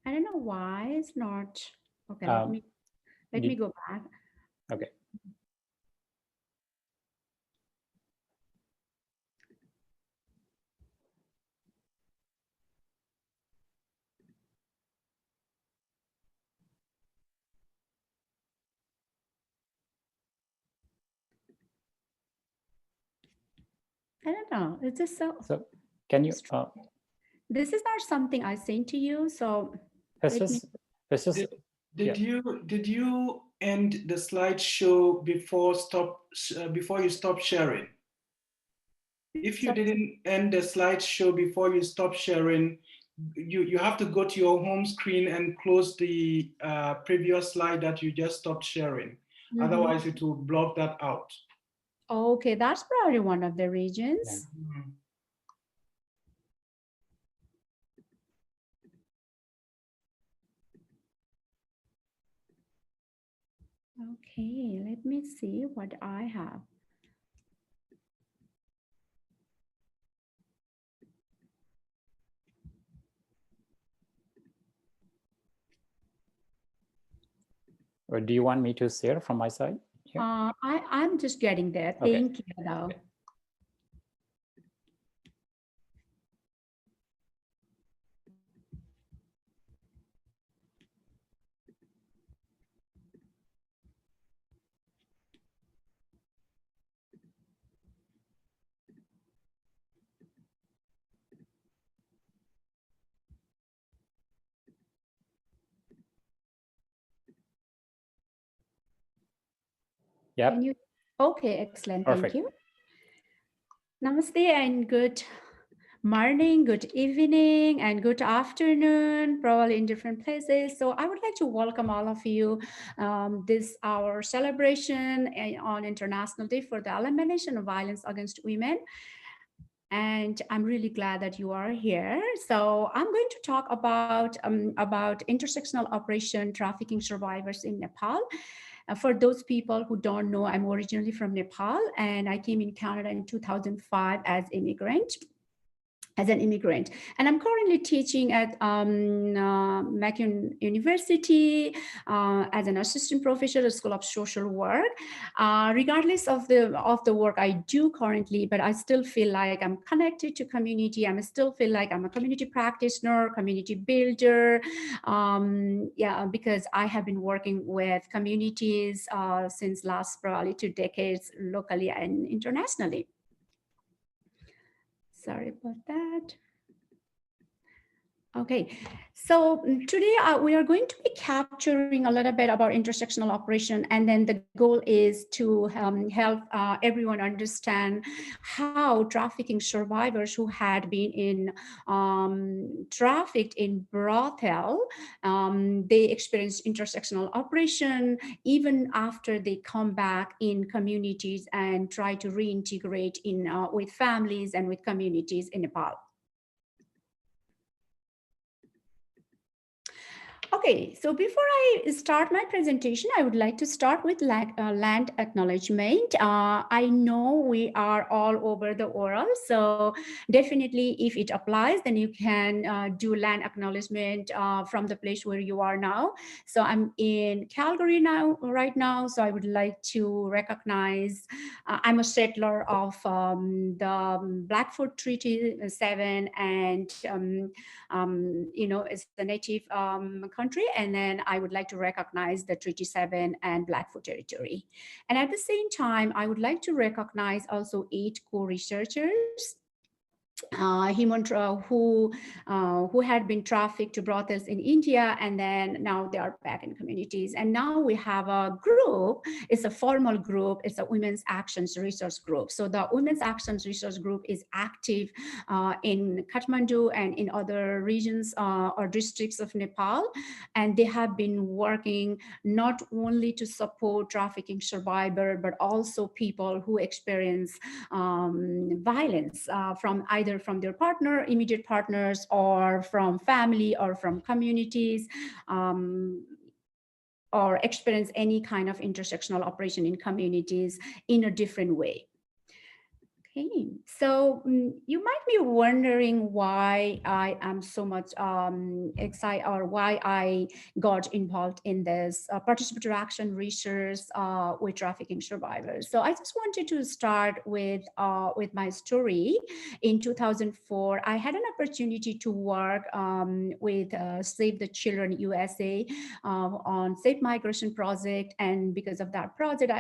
I don't know why it's not. Okay, let me go back. Okay. I don't know. It's just so. So can you? This is not something I sent to you, so let me. Did you end the slideshow before you stop sharing? If you didn't end the slideshow before you stop sharing, you have to go to your home screen and close the previous slide that you just stopped sharing. Mm-hmm. Otherwise, it will block that out. Okay, that's probably one of the reasons. Yeah. Mm-hmm. Okay, let me see what I have. Or do you want me to share from my side? Yeah. I'm just getting there. Okay. Thank you, though. Okay. Yeah. Okay, excellent. Perfect. Thank you. Namaste and good morning, good evening, and good afternoon, probably in different places. So I would like to welcome all of you this our celebration on International Day for the Elimination of Violence Against Women. And I'm really glad that you are here. So I'm going to talk about intersectional operation trafficking survivors in Nepal. For those people who don't know, I'm originally from Nepal, and I came in Canada in 2005 as an immigrant. And I'm currently teaching at McGill University as an assistant professor at School of Social Work. Regardless of the work I do currently, but I still feel like I'm connected to community. I still feel like I'm a community practitioner, community builder. Because I have been working with communities since last probably 2 decades, locally and internationally. Sorry about that. Okay, so today we are going to be capturing a little bit about intersectional operation, and then the goal is to help everyone understand how trafficking survivors who had been in trafficked in brothel, they experience intersectional operation even after they come back in communities and try to reintegrate in with families and with communities in Nepal. Okay, so before I start my presentation, I would like to start with land acknowledgement. I know we are all over the world, so definitely if it applies, then you can do land acknowledgement from the place where you are now. So I'm in Calgary now, right now, so I would like to recognize, I'm a settler of the Blackfoot Treaty 7 and it's the native country. And then I would like to recognize the Treaty 7 and Blackfoot territory. And at the same time, I would like to recognize also 8 co-researchers who had been trafficked to brothels in India, and then now they are back in communities. And now we have a group. It's a formal group. It's a Women's Actions Resource Group. So the Women's Actions Resource Group is active in Kathmandu and in other regions or districts of Nepal, and they have been working not only to support trafficking survivors, but also people who experience violence from either from their partner, immediate partners, or from family or from communities, or experience any kind of intersectional operation in communities in a different way. Okay, so you might be wondering why I am so much excited, or why I got involved in this participatory action research with trafficking survivors. So I just wanted to start with my story. In 2004, I had an opportunity to work with Save the Children USA on Safe Migration project, and because of that project,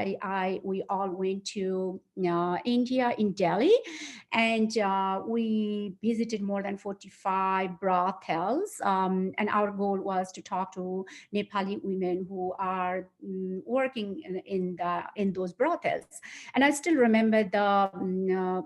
we all went to India in Delhi, and we visited more than 45 brothels, and our goal was to talk to Nepali women who are working in those brothels. And I still remember the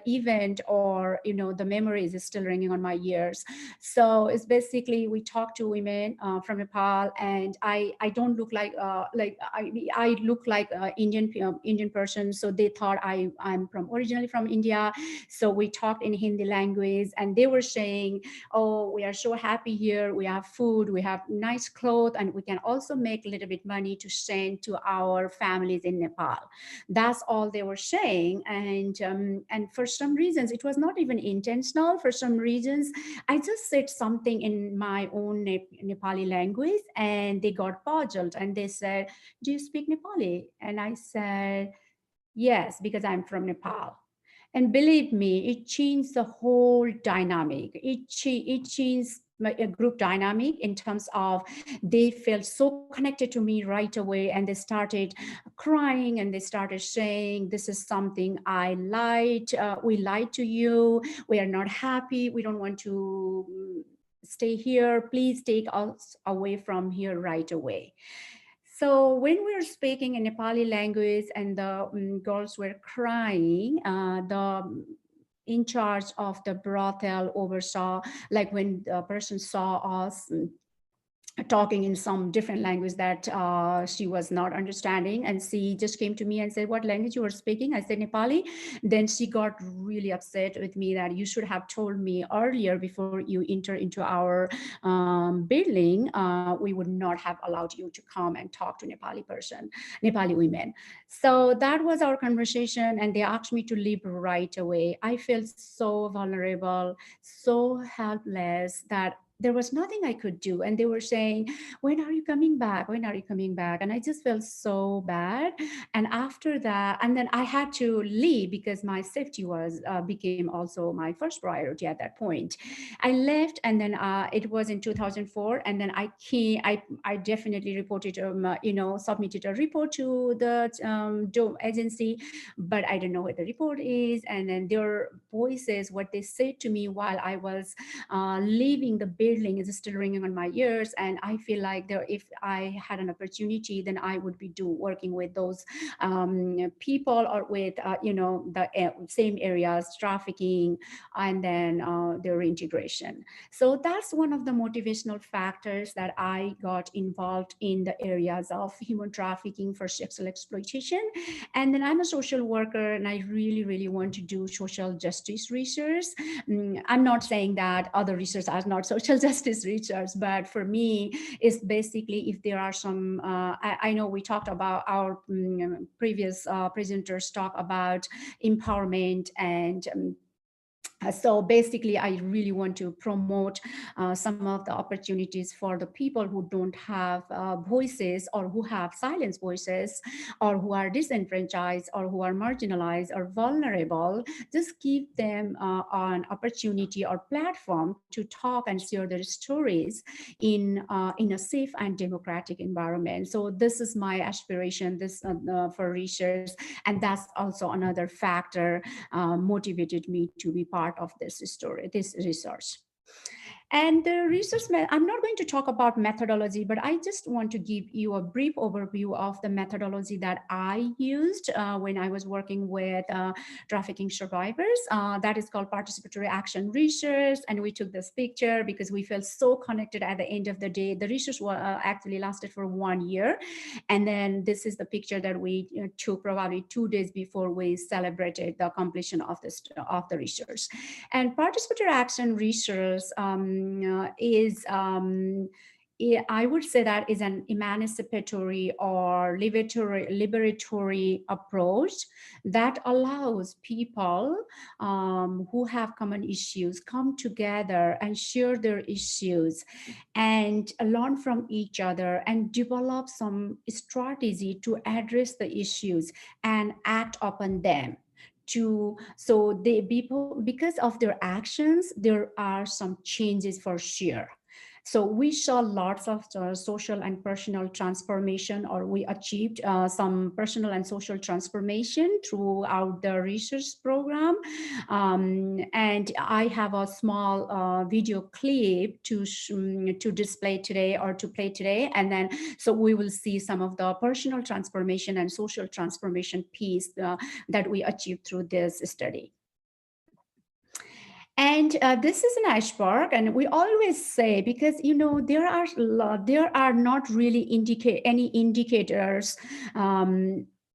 event, or the memories is still ringing on my ears. So it's basically we talked to women from Nepal, and I don't look like I look like an Indian person, so they thought I'm originally from India. So we talked in Hindi language, and they were saying, oh, we are so happy here, we have food, we have nice clothes, and we can also make a little bit money to send to our families in Nepal. That's all they were saying. And for some reasons, it was not even intentional. For some reasons, I just said something in my own Nepali language, and they got puzzled, and they said, do you speak Nepali? And I said, yes, because I'm from Nepal. And believe me, it changed the whole dynamic. It changed a group dynamic in terms of they felt so connected to me right away, and they started crying, and they started saying, this is something I lied, we lied to you, we are not happy, we don't want to stay here, please take us away from here right away. So when we were speaking in Nepali language and the girls were crying, the in charge of the brothel oversaw, like when the person saw us talking in some different language that she was not understanding, and she just came to me and said, what language you were speaking? I said Nepali. Then she got really upset with me that you should have told me earlier before you enter into our building. We would not have allowed you to come and talk to Nepali women. So that was our conversation, and they asked me to leave right away. I felt so vulnerable, so helpless, that there was nothing I could do. And they were saying, when are you coming back? When are you coming back? And I just felt so bad. And after that, and then I had to leave because my safety was became also my first priority at that point. I left, and then it was in 2004. And then I definitely reported, submitted a report to the DOME agency, but I don't know what the report is. And then their voices, what they said to me while I was leaving the building is still ringing on my ears. And I feel like if I had an opportunity, then I would be working with those people, or with, the same areas, trafficking, and then their reintegration. So that's one of the motivational factors that I got involved in the areas of human trafficking for sexual exploitation. And then I'm a social worker, and I really, really want to do social justice research. I'm not saying that other research are not social social justice research, but for me, it's basically if there are some, I know we talked about our previous presenters talk about empowerment and so basically, I really want to promote some of the opportunities for the people who don't have voices, or who have silenced voices, or who are disenfranchised, or who are marginalized or vulnerable. Just give them an opportunity or platform to talk and share their stories in a safe and democratic environment. So this is my aspiration this for research, and that's also another factor motivated me to be part of this story, this research. And the research, I'm not going to talk about methodology, but I just want to give you a brief overview of the methodology that I used when I was working with trafficking survivors. That is called participatory action research. And we took this picture because we felt so connected at the end of the day. The research actually lasted for 1 year. And then this is the picture that we took probably 2 days before we celebrated the completion of the research. And participatory action research I would say that is an emancipatory or liberatory approach that allows people who have common issues come together and share their issues and learn from each other and develop some strategy to address the issues and act upon them. So they people, because of their actions, there are some changes for sure. So we saw lots of social and personal transformation, or we achieved some personal and social transformation throughout the research program. And I have a small video clip to display today, or to play today. And then, so we will see some of the personal transformation and social transformation piece that we achieved through this study. And this is an iceberg, and we always say, because there are not really any indicators.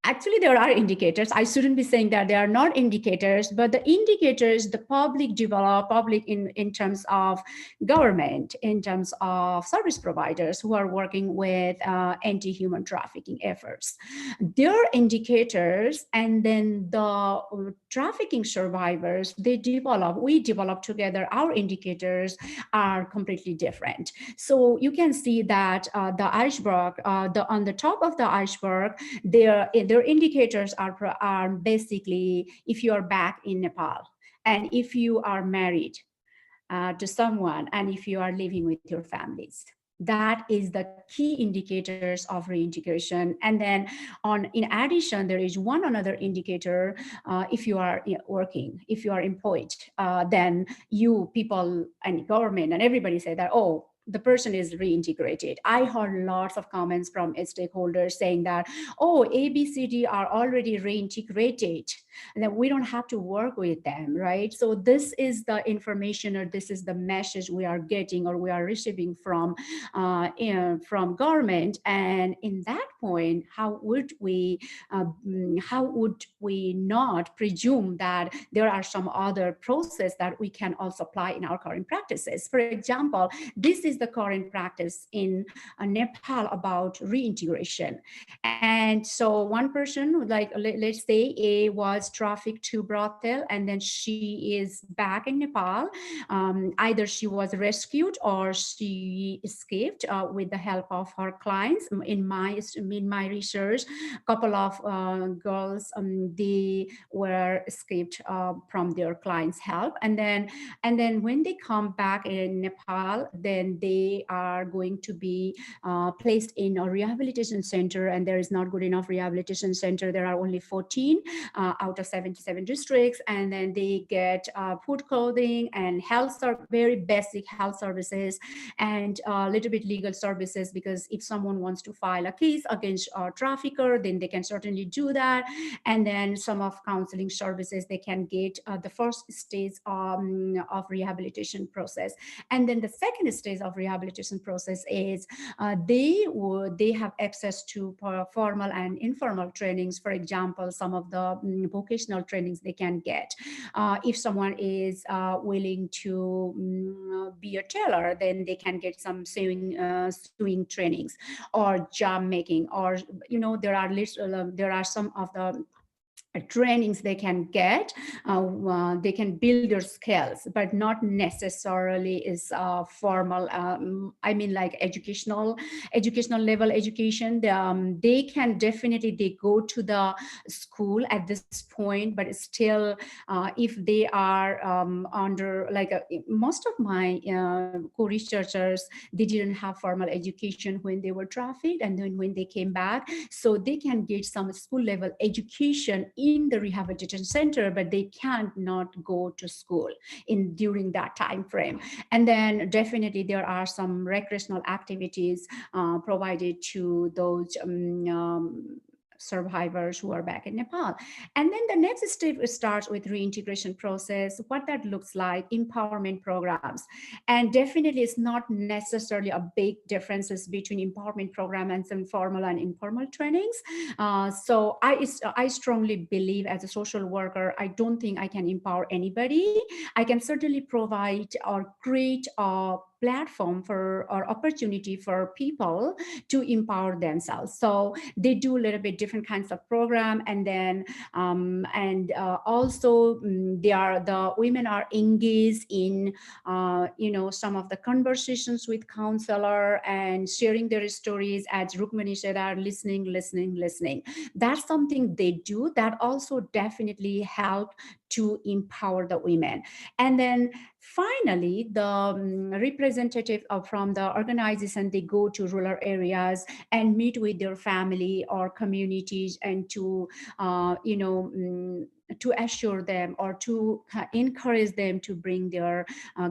Actually, there are indicators. I shouldn't be saying that there are not indicators, but the indicators the public develop, public in terms of government, in terms of service providers who are working with anti-human trafficking efforts. Their indicators, and then the trafficking survivors, we develop together, our indicators are completely different. So you can see that the iceberg, on the top of the iceberg, their indicators are basically if you are back in Nepal, and if you are married to someone, and if you are living with your families. That is the key indicators of reintegration. And then in addition, there is one another indicator. If you are working, if you are employed, then people and government and everybody say that, oh, the person is reintegrated. I heard lots of comments from stakeholders saying that, oh, ABCD are already reintegrated, and that we don't have to work with them, right? So this is the information, or this is the message we are getting, or we are receiving from government. And in that point, how would we not presume that there are some other process that we can also apply in our current practices? For example, this is the current practice in Nepal about reintegration. And so one person, like let's say A was trafficked to brothel, and then she is back in Nepal. Either she was rescued or she escaped with the help of her clients. In my research, a couple of girls, they were escaped from their clients' help, and then when they come back in Nepal, then they are going to be placed in a rehabilitation center, and there is not good enough rehabilitation center. There are only 14 out of 77 districts, and then they get food, clothing, and very basic health services, and a little bit legal services, because if someone wants to file a case against a trafficker, then they can certainly do that. And then some of counseling services they can get the first stage of rehabilitation process. And then the second stage of of rehabilitation process is they have access to formal and informal trainings. For example, some of the vocational trainings they can get. If someone is willing to be a tailor, then they can get some sewing trainings, or jam making, or there are some of the trainings they can get. They can build their skills, but not necessarily is formal. I mean, like educational level education. They can definitely they go to the school at this point, but still, if they are under like most of my co-researchers, they didn't have formal education when they were trafficked, and then when they came back, so they can get some school level education in the rehabilitation center, but they can't not go to school during that time frame. And then definitely there are some recreational activities provided to those survivors who are back in Nepal. And then the next step starts with reintegration process, what that looks like, empowerment programs. And definitely it's not necessarily a big differences between empowerment program and some formal and informal trainings. So I strongly believe as a social worker, I don't think I can empower anybody. I can certainly provide or create a platform for or opportunity for people to empower themselves. So they do a little bit different kinds of program, and then also the women are engaged in some of the conversations with counselor and sharing their stories, as Rukmini said, are listening. That's something they do that also definitely help to empower the women. And then finally, the representative from the organization, they go to rural areas and meet with their family or communities, and to to assure them or to encourage them to bring their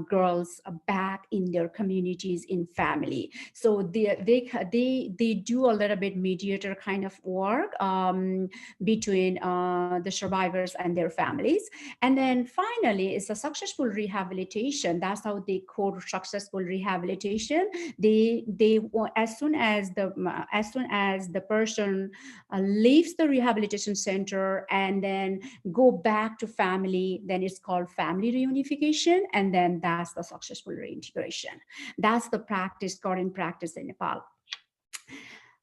girls back in their communities, in family. So they do a little bit mediator kind of work between the survivors and their families. And then finally, it's a successful rehabilitation. That's how they code successful rehabilitation. They as soon as the person leaves the rehabilitation center and then go back to family, then it's called family reunification, and then that's the successful reintegration. That's the current practice in Nepal.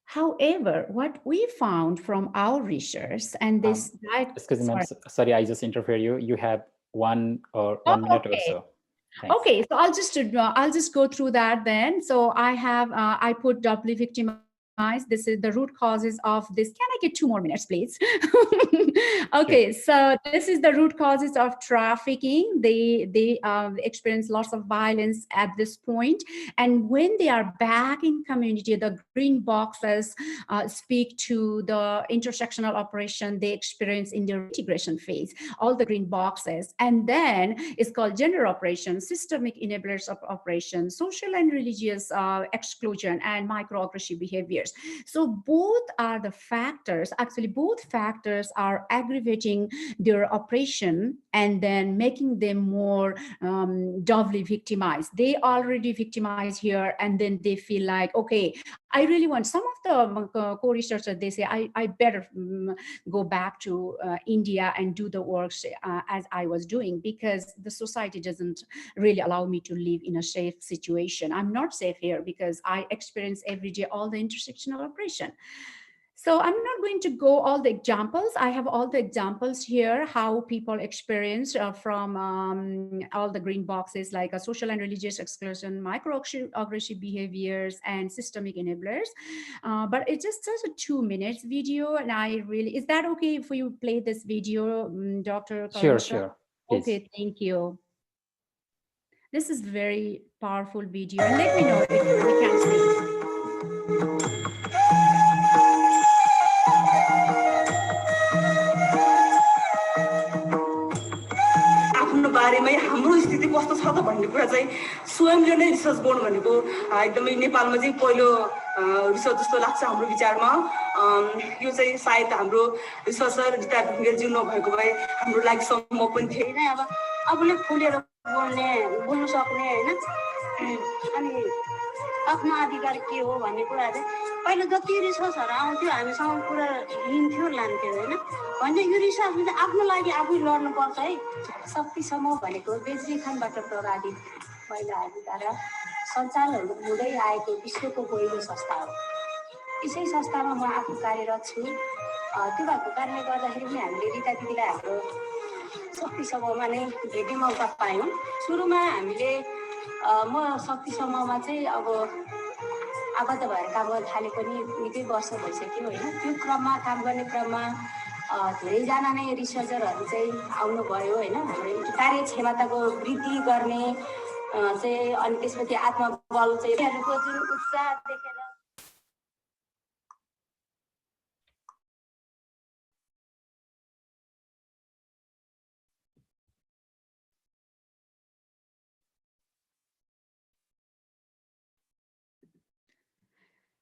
However, what we found from our research, and this excuse me, sorry, I just interfere you. You have one minute or so. Thanks. Okay, so I'll just go through that then. So I have I put doubly victimized. This is the root causes of this. Can I get 2 more minutes, please? Okay, so this is the root causes of trafficking. They experience lots of violence at this point, and when they are back in community, the green boxes speak to the intersectional operation they experience in their integration phase. All the green boxes, and then it's called gender operation, systemic enablers of operation, social and religious exclusion, and microaggressive behaviors. So both are the factors. Actually, both factors are aggravating their operation and then making them more doubly victimized. They already victimized here, and then they feel like, okay, I really want. Some of the co-researchers, they say, I better go back to India and do the work as I was doing, because the society doesn't really allow me to live in a safe situation. I'm not safe here because I experience every day all the intersectional operation. So I'm not going to go all the examples. I have all the examples here, how people experience from all the green boxes, like a social and religious exclusion, microaggressive behaviors, and systemic enablers. But it's just a 2 minutes video, and is that okay if you play this video, Dr. Karun? Sure. Okay, thank you. This is very powerful video, and let me know if you can see. बारेमै हाम्रो स्थिति कस्तो छ त भन्ने कुरा चाहिँ स्वयंले नै research गर्नु भनेको एकदमै नेपालमा चाहिँ पहिलो रिसर्च जस्तो लाग्छ हाम्रो विचारमा। यो चाहिँ सायद हाम्रो रिसर्चर रिता ढुङ्गेलज्यू नभएको भए हाम्रो लागि सम्भव पनि थिएन। अब आफूले खुलेर बोल्न सक्ने हैन, अनि आफ्नो अधिकार के हो भन्ने कुरा चाहिँ पहिला जति रिसर्चहरू आउँथ्यो हामीसँग कुरा लिन्थ्यो लान्थ्यो होइन भने यो रिसर्चमा चाहिँ आफ्नो लागि आफै लड्नुपर्छ है शक्ति समूह भनेको बेजरी खानबाट प्रभावित महिलाहरूद्वारा सञ्चालन हुँदै आएको विश्वको पहिलो संस्था हो यसै संस्थामा म आफू कार्यरत छु त्यो भएको कारणले गर्दाखेरि पनि हामीले रिता दिदीलाई हाम्रो शक्ति समूहमा नै भेट्ने मौका पायौँ सुरुमा हामीले म शक्ति समूहमा चाहिँ अब आबद्ध भएर काम गर्न थाले पनि निकै वर्ष भइसक्यो होइन त्यो क्रममा काम गर्ने क्रममा धेरैजना नै रिसर्चरहरू चाहिँ आउनुभयो होइन हाम्रो कार्यक्षमताको वृद्धि गर्ने चाहिँ अनि त्यसपछि आत्मबल चाहिँ जुन उत्साह देखेर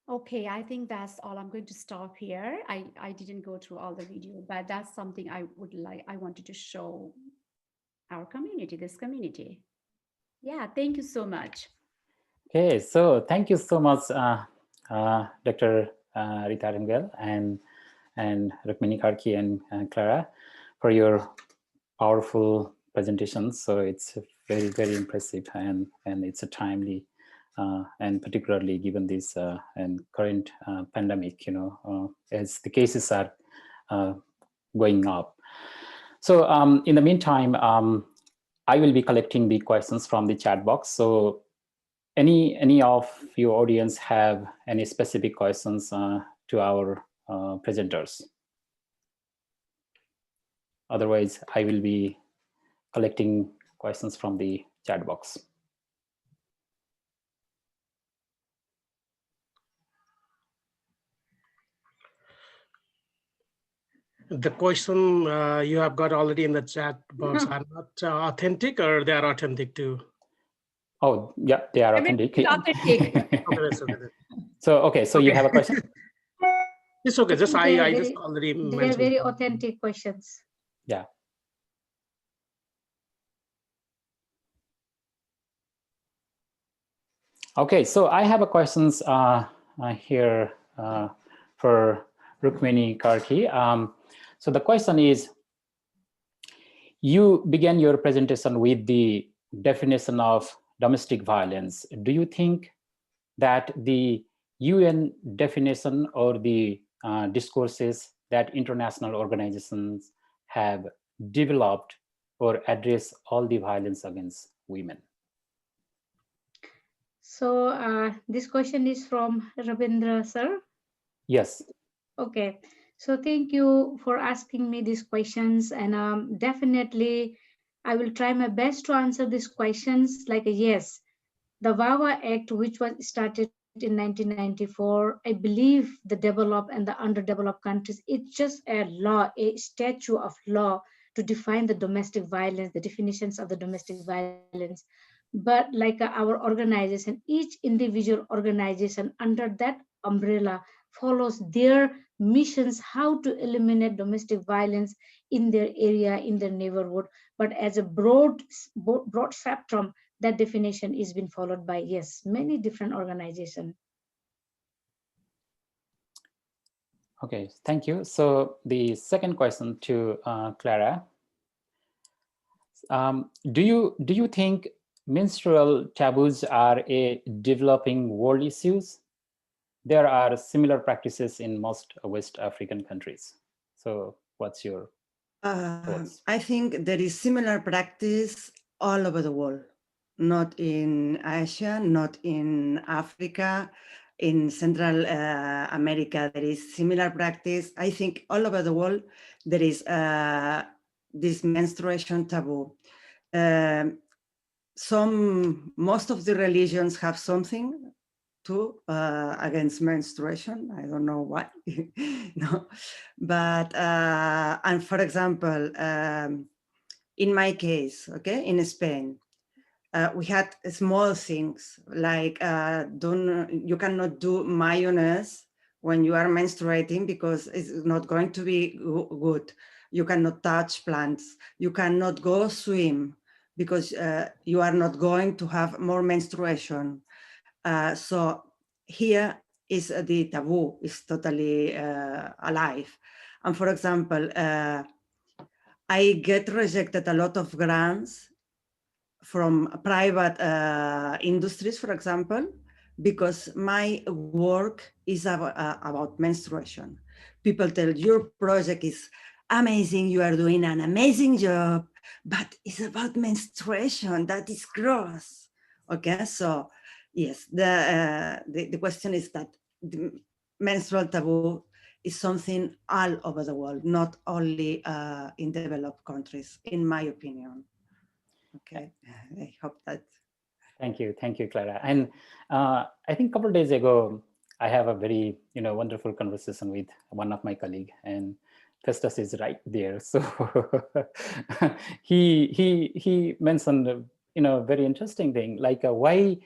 Okay, I think that's all. I'm going to stop here. I didn't go through all the video, but that's something I wanted to show our community, this community. Yeah, thank you so much. Okay, so thank you so much, Dr. Rita Dhungel and Rukmini, Karki, and Clara for your powerful presentations. So it's very, very impressive, and it's a timely, and particularly given this and current pandemic, you know, as the cases are going up. So in the meantime, I will be collecting the questions from the chat box. So any of your audience have any specific questions to our presenters? Otherwise, I will be collecting questions from the chat box. The question you have got already in the chat box are not authentic, or they are authentic too? Oh, yeah, they are authentic. Authentic. Okay, that's okay. So, okay, so you have a question? It's okay. Just I just They already are mentioned. very authentic questions. Yeah. Okay, so I have a questions here for Rukmini, Karki. So the question is, you began your presentation with the definition of domestic violence. Do you think that the UN definition or the discourses that international organizations have developed or address all the violence against women? So this question is from Rabindra sir. Yes. Okay, so thank you for asking me these questions, and definitely I will try my best to answer these questions. Like yes, the VAWA Act, which was started in 1994, I believe the developed and the underdeveloped countries, it's just a law, a statute of law to define the domestic violence, the definitions of the domestic violence. But like our organization, each individual organization under that umbrella follows their missions, how to eliminate domestic violence in their area, in their neighborhood. But as a broad spectrum, that definition is being followed by, yes, many different organizations. Okay, thank you. So the second question to Clara. Do you think menstrual taboos are a developing world issues? There are similar practices in most West African countries. So what's your thoughts? I think there is similar practice all over the world, not in Asia, not in Africa, in Central America, there is similar practice. I think all over the world, there is this menstruation taboo. Most of the religions have something to against menstruation. I don't know why, no, but and for example, in my case, okay, in Spain, we had small things like you cannot do mayonnaise when you are menstruating because it's not going to be good. You cannot touch plants. You cannot go swim because you are not going to have more menstruation. So here is the taboo is totally alive. And for example, I get rejected a lot of grants from private industries, for example, because my work is about menstruation. People tell your project is amazing, you are doing an amazing job, but it's about menstruation, that is gross. Okay, so yes, the question is that the menstrual taboo is something all over the world, not only in developed countries, in my opinion. Okay, I hope that. Thank you, Clara. And I think a couple of days ago, I have a very wonderful conversation with one of my colleague, and Festus is right there. So he mentioned very interesting thing, like why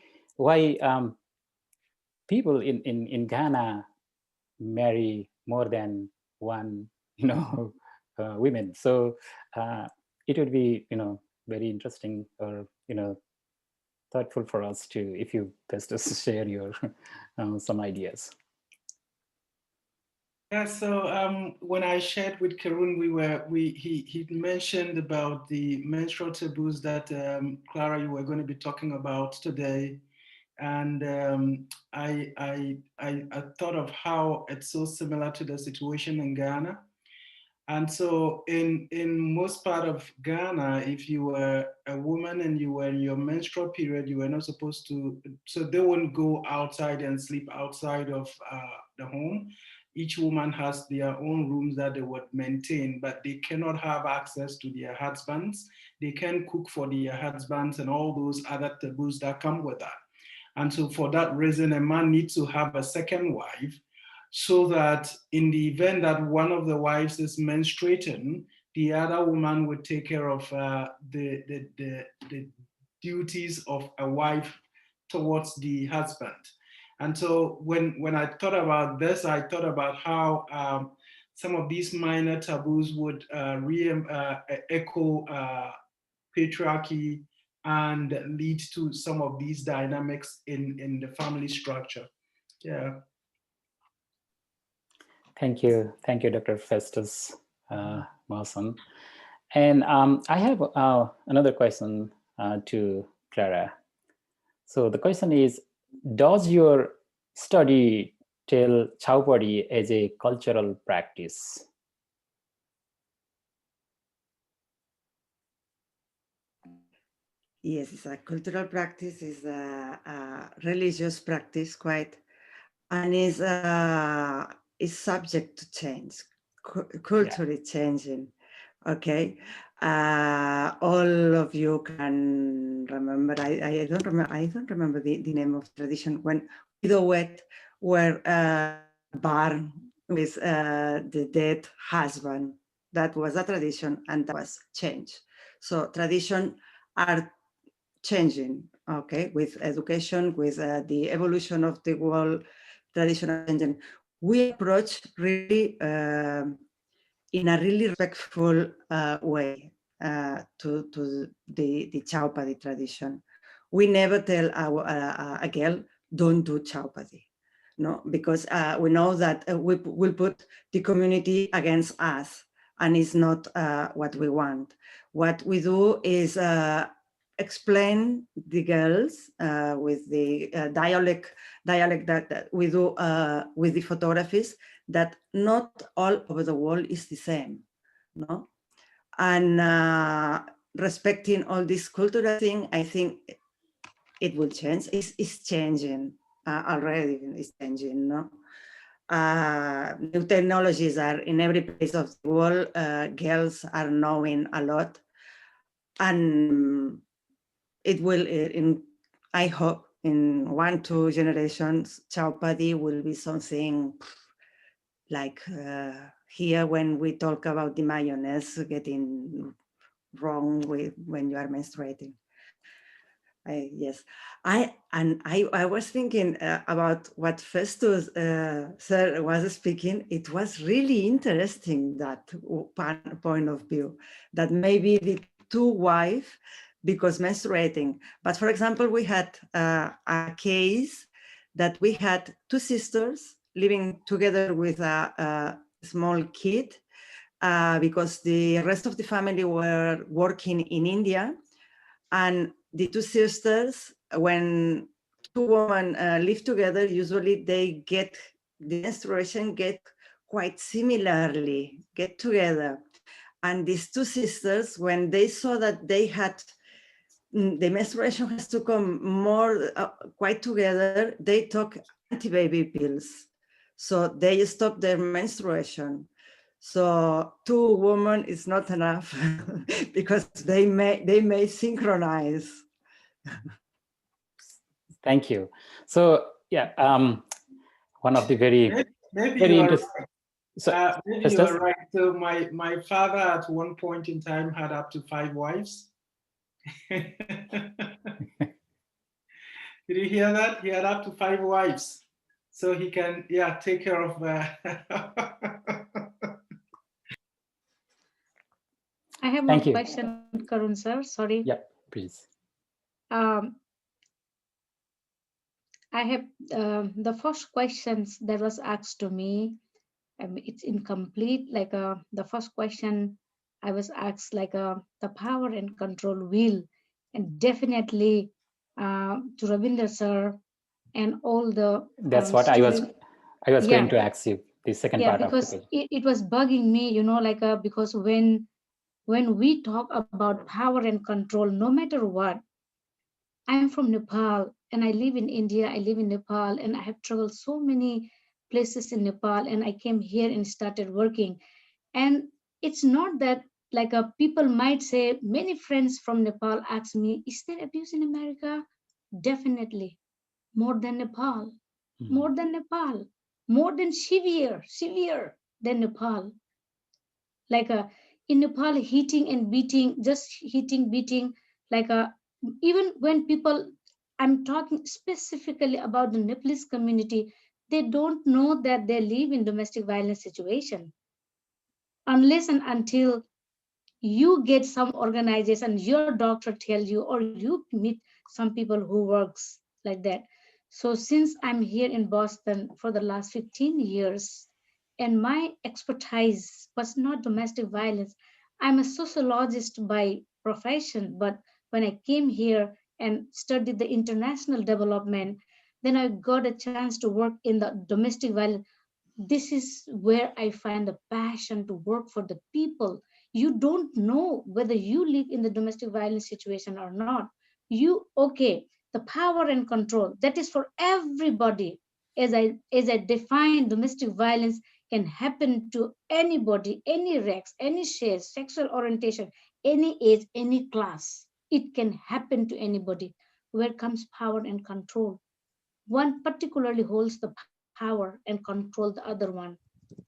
people in Ghana marry more than one women. So it would be very interesting or thoughtful for us to, if you Festus share your some ideas. Yeah, so when I shared with Karun, he mentioned about the menstrual taboos that Clara, you were going to be talking about today, and I thought of how it's so similar to the situation in Ghana. And so in most part of Ghana, if you were a woman and you were in your menstrual period, you were not supposed to, so they wouldn't go outside and sleep outside of the home. Each woman has their own rooms that they would maintain, but they cannot have access to their husbands. They can cook for their husbands and all those other taboos that come with that. And so for that reason, a man needs to have a second wife, so that in the event that one of the wives is menstruating, the other woman would take care of the duties of a wife towards the husband. And so when I thought about this, I thought about how some of these minor taboos would echo patriarchy and lead to some of these dynamics in the family structure. Yeah. Thank you, Dr. Festus Mawson. And I have another question to Clara. So the question is, does your study tell Chowpadi as a cultural practice? Yes, it's a cultural practice, it's a religious practice, quite, and is subject to change, culturally changing. Okay, all of you can remember. I don't remember. I don't remember the name of tradition when widowed were born with the dead husband. That was a tradition, and that was changed. So tradition are changing, okay, with education, with the evolution of the world, traditional changing. We approach really in a really respectful way to the Chowpadi tradition. We never tell a girl, don't do Chowpadi, no, because we know that we will put the community against us, and it's not what we want. What we do is explain the girls with the dialect that we do with the photographies, that not all over the world is the same, no? And respecting all this cultural thing, I think it will change. It's changing already. It's changing, no? New technologies are in every place of the world. Girls are knowing a lot, and it will, I hope, in 1-2 generations, Chowpadi will be something like here when we talk about the mayonnaise getting wrong with when you are menstruating. Yes, I was thinking about what Festus sir was speaking. It was really interesting, that point of view, that maybe the two wives because menstruating. But for example, we had a case that we had two sisters living together with a small kid because the rest of the family were working in India. And the two sisters, when two women live together, usually they get the menstruation get quite similarly, get together. And these two sisters, when they saw that they had the menstruation has to come more quite together, they took anti-baby pills. So they stopped their menstruation. So two women is not enough because they may synchronize. Thank you. So yeah, one of the very Maybe very you are interesting. right. So, Maybe you are right. So my father at one point in time had up to 5 wives. Did you hear that? He had up to 5 wives. So he can, take care of I have Thank one you. question, Karun sir. Sorry. Yep, please. I have the first questions that was asked to me. It's incomplete. Like the first question I was asked, like the power and control wheel, and definitely to Ravinder sir and all the. That's what I was going to ask you. The second part of the because question. it was bugging me, like because when we talk about power and control, no matter what. I'm from Nepal and I live in India, I live in Nepal, and I have traveled so many places in Nepal, and I came here and started working. And it's not that like people might say, many friends from Nepal ask me, is there abuse in America? Definitely. More than Nepal. More than Nepal. More than severe than Nepal. Like in Nepal, hitting and beating, just hitting, beating, like even when people, I'm talking specifically about the Nepalese community, they don't know that they live in domestic violence situation unless and until you get some organization, your doctor tell you, or you meet some people who works like that. So since I'm here in Boston for the last 15 years, and my expertise was not domestic violence, I'm a sociologist by profession, but when I came here and studied the international development, then I got a chance to work in the domestic violence. This is where I find the passion to work for the people. You don't know whether you live in the domestic violence situation or not. Okay, the power and control, that is for everybody. As I define, domestic violence can happen to anybody, any race, any shade, sexual orientation, any age, any class. It can happen to anybody. Where comes power and control? One particularly holds the power and control the other one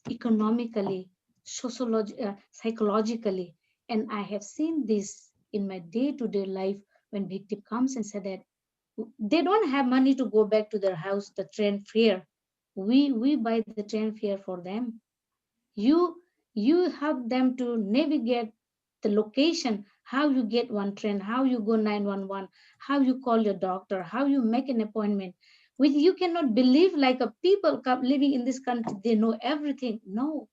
economically, psychologically. And I have seen this in my day-to-day life when victim comes and said that they don't have money to go back to their house, the train fare. We buy the train fare for them. You help them to navigate the location, how you get one train, how you go 911, how you call your doctor, how you make an appointment. With you cannot believe like a people living in this country, they know everything. No,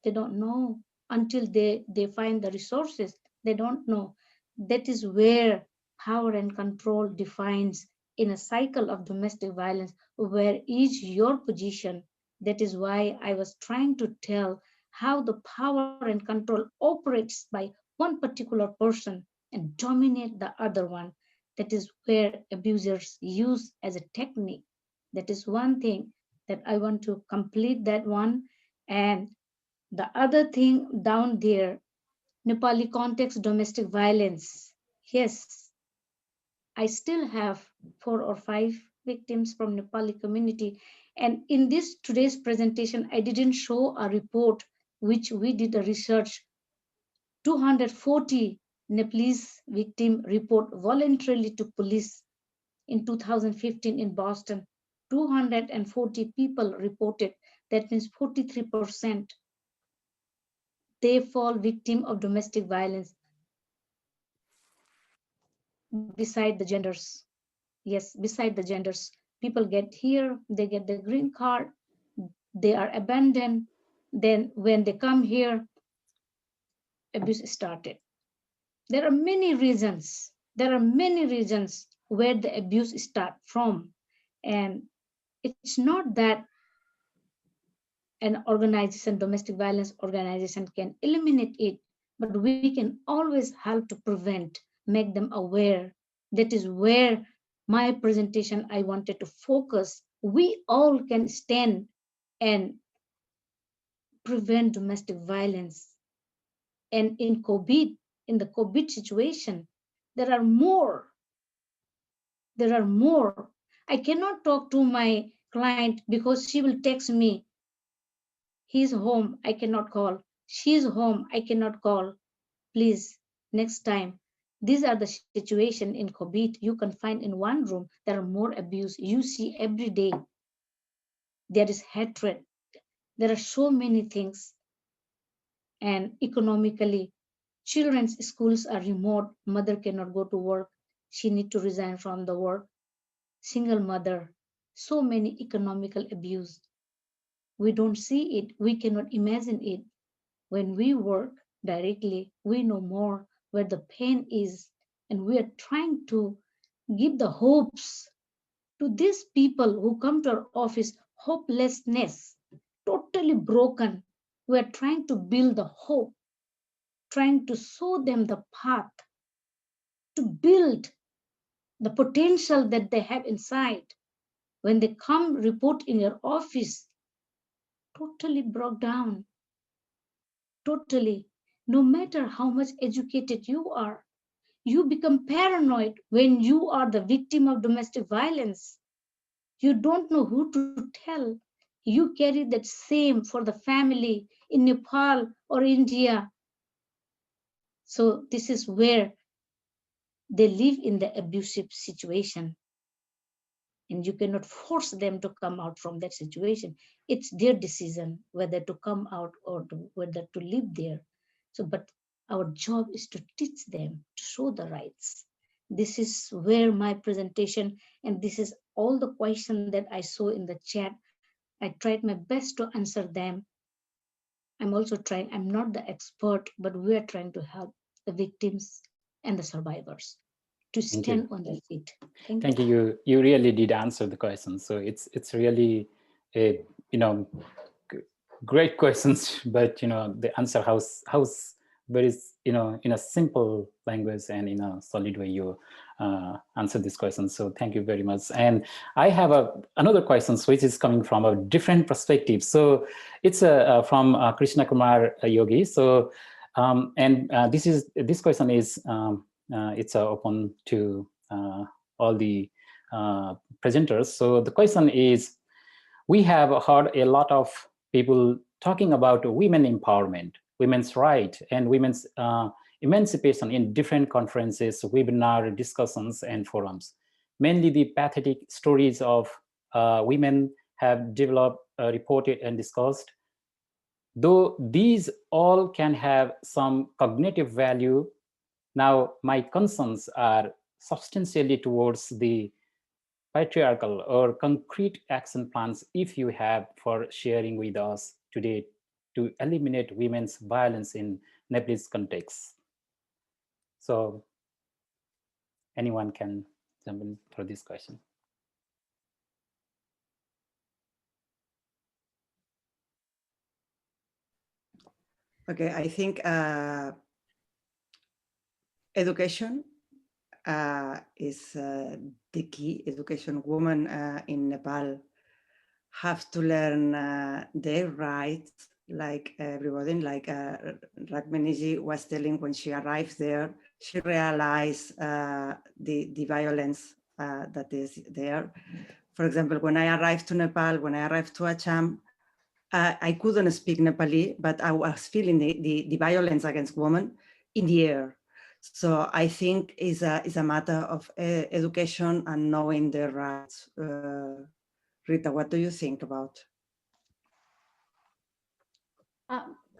they don't know until they find the resources. They don't know. That is where power and control defines in a cycle of domestic violence, where is your position. That is why I was trying to tell how the power and control operates by one particular person and dominate the other one. That is where abusers use as a technique. That is one thing that I want to complete that one. And the other thing down there, Nepali context domestic violence. Yes, I still have 4 or 5 victims from Nepali community. And in this today's presentation, I didn't show a report which we did a research. 240 Nepalese victim report voluntarily to police in 2015 in Boston. 240 people reported. That means 43%. They fall victim of domestic violence beside the genders. Yes, beside the genders. People get here, they get the green card, they are abandoned. Then when they come here, abuse started. There are many reasons. There are many reasons where the abuse start from. And it's not that an organization, domestic violence organization, can eliminate it, but we can always help to prevent, make them aware. That is where my presentation I wanted to focus. We all can stand and prevent domestic violence. And in COVID, in the COVID situation, there are more. There are more. I cannot talk to my client because she will text me, he's home, I cannot call. She's home, I cannot call. Please, next time. These are the situation in COVID you can find in one room. There are more abuse. You see every day. There is hatred. There are so many things. And economically, children's schools are remote. Mother cannot go to work. She need to resign from the work. Single mother. So many economical abuse. We don't see it. We cannot imagine it. When we work directly, we know more where the pain is, and we are trying to give the hopes to these people who come to our office. Hopelessness, totally broken. We are trying to build the hope, trying to show them the path to build the potential that they have inside. When they come report in your office, totally broke down, totally. No matter how much educated you are, you become paranoid when you are the victim of domestic violence. You don't know who to tell. You carry that same for the family in Nepal or India. So this is where they live in the abusive situation. And you cannot force them to come out from that situation. It's their decision whether to come out or whether to live there. So, but our job is to teach them, to show the rights. This is where my presentation, and this is all the questions that I saw in the chat. I tried my best to answer them. I'm also trying, I'm not the expert, but we are trying to help the victims and the survivors to stand on their feet. Thank you. You really did answer the question. So it's really a great questions, but the answer how's very in a simple language and in a solid way you answer this question. So thank you very much. And I have another question which is coming from a different perspective. So it's from Krishna Kumar Yogi. So this question is it's open to all the presenters. So the question is, we have heard a lot of people talking about women empowerment, women's rights, and women's emancipation in different conferences, webinar discussions, and forums. Mainly the pathetic stories of women have developed, reported, and discussed. Though these all can have some cognitive value, now my concerns are substantially towards the patriarchal or concrete action plans if you have for sharing with us today to eliminate women's violence in Nepalese context. So anyone can jump in for this question. Okay, I think education is the key. Education. Women in Nepal have to learn their rights, like everybody. Like Rukmini was telling, when she arrived there, she realized the violence that is there. For example, when I arrived to Nepal, when I arrived to Acham, I couldn't speak Nepali, but I was feeling the violence against women in the air. So I think is a matter of education and knowing their rights. Rita, what do you think about?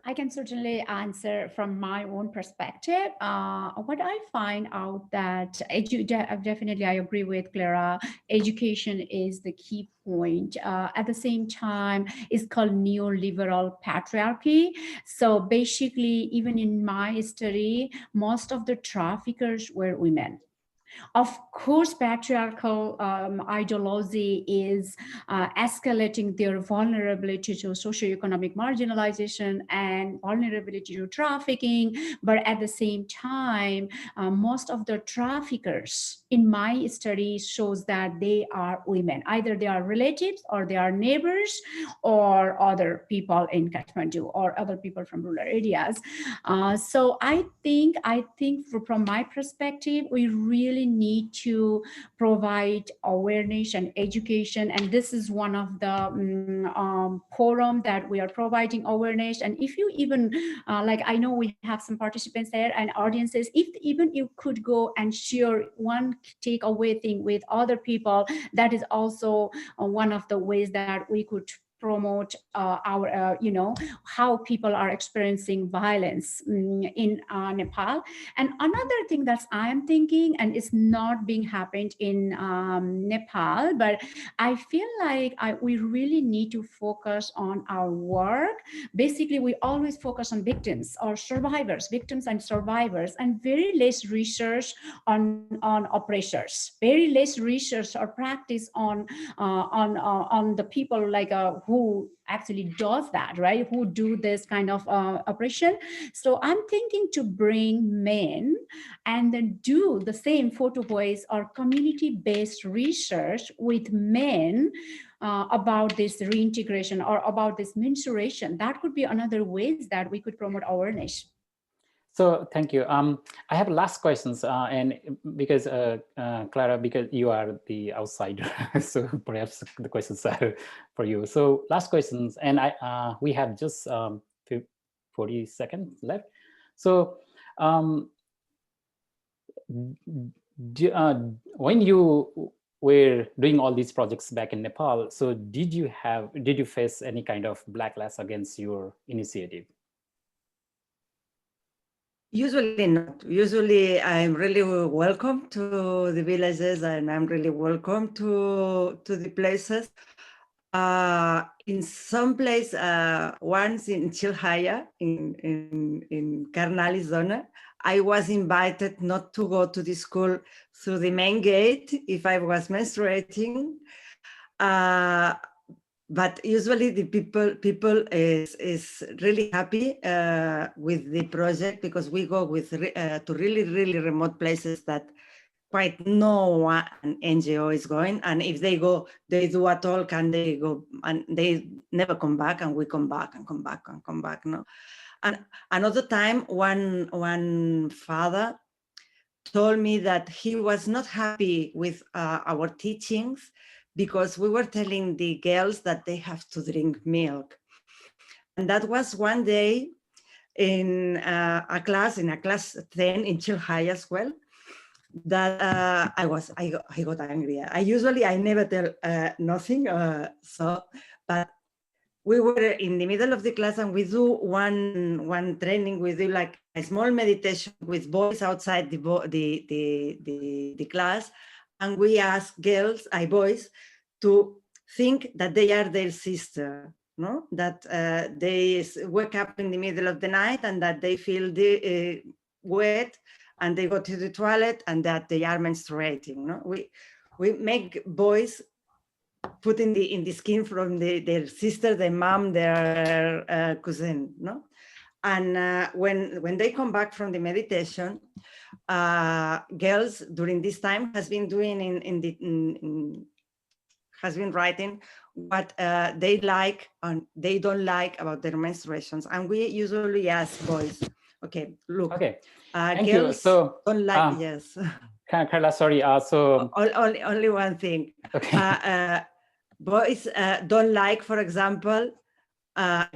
I can certainly answer from my own perspective. What I find out that definitely I agree with Clara. Education is the key point. At the same time, it's called neoliberal patriarchy. So basically, even in my study, most of the traffickers were women. Of course, patriarchal ideology is escalating their vulnerability to socioeconomic marginalization and vulnerability to trafficking. But at the same time, most of the traffickers in my study shows that they are women. Either they are relatives or they are neighbors or other people in Kathmandu or other people from rural areas. So I think from my perspective, we really need to provide awareness and education, and this is one of the forum that we are providing awareness. And if you even like, I know we have some participants there and audiences, if even you could go and share one takeaway thing with other people, that is also one of the ways that we could promote our, how people are experiencing violence in Nepal. And another thing that I am thinking, and it's not being happened in Nepal, but I feel like we really need to focus on our work. Basically, we always focus on victims or survivors, victims and survivors, and very less research on oppressors, very less research or practice on the people like who actually does that, right? Who do this kind of operation. So I'm thinking to bring men and then do the same photo voice or community-based research with men about this reintegration or about this menstruation. That could be another ways that we could promote awareness. So thank you. I have last questions, and because Clara, because you are the outsider, so perhaps the questions are for you. So last questions, and we have just 40 seconds left. So when you were doing all these projects back in Nepal, so did you face any kind of backlash against your initiative? Usually not. Usually I'm really welcome to the villages and I'm really welcome to the places. In some place, once in Chilhaya, in Karnali zona, I was invited not to go to the school through the main gate if I was menstruating. But usually the people is really happy with the project because we go with to really remote places that quite no one NGO is going, and if they go, they do a talk and they go and they never come back, and we come back and come back and come back. No, and another time, one father told me that he was not happy with our teachings because we were telling the girls that they have to drink milk. And that was one day in a class 10 in Chilhai as well, that I got angry. I never tell nothing, but we were in the middle of the class and we do one training. We do like a small meditation with boys outside the class, and we ask boys to think that they are their sister, no? That they wake up in the middle of the night and that they feel wet and they go to the toilet and that they are menstruating. No, we make boys put in the skin from their sister, their mom, their cousin. No, and when they come back from the meditation, girls during this time has been doing has been writing what they like and they don't like about their menstruations, and we usually ask boys, okay, look, okay, thank girls you. So don't like yes. Carla, sorry. So only one thing. Okay. Boys don't like, for example,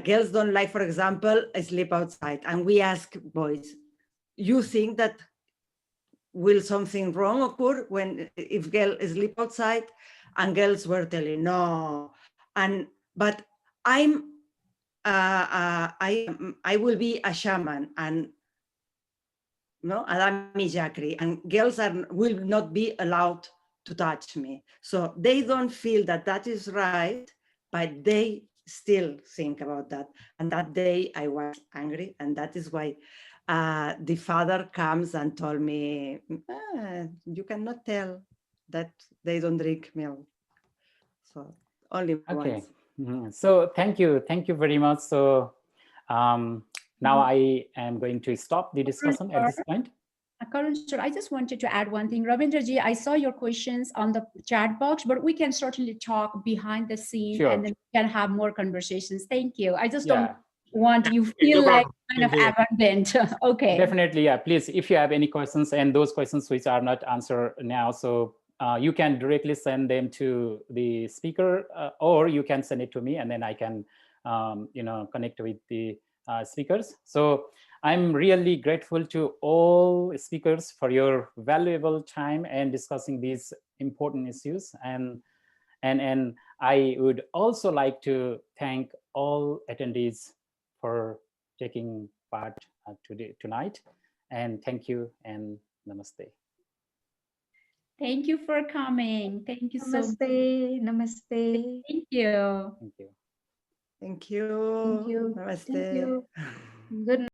girls don't like, for example, sleep outside, and we ask boys, you think that will something wrong occur if girls sleep outside? And girls were telling no, but I'm I will be a shaman and no Adami Jakri, and girls will not be allowed to touch me. So they don't feel that that is right, but they still think about that. And that day I was angry, and that is why the father comes and told me, you cannot tell that they don't drink milk. So only Okay. once. So thank you very much. So now I am going to stop the discussion at this point. Karun, sir, I just wanted to add one thing. Ravindraji, I saw your questions on the chat box, but we can certainly talk behind the scene Sure. and then we can have more conversations. Thank you. I just Yeah. don't want you No feel like problem. kind of abandoned. Okay. Definitely, yeah. Please, if you have any questions and those questions which are not answered now, so you can directly send them to the speaker, or you can send it to me, and then I can, connect with the speakers. So I'm really grateful to all speakers for your valuable time and discussing these important issues. And I would also like to thank all attendees for taking part tonight. And thank you and namaste. Thank you for coming. Thank you so much. Namaste. Namaste. Thank you. Thank you. Thank you. Thank you. Namaste. Thank you. Good night.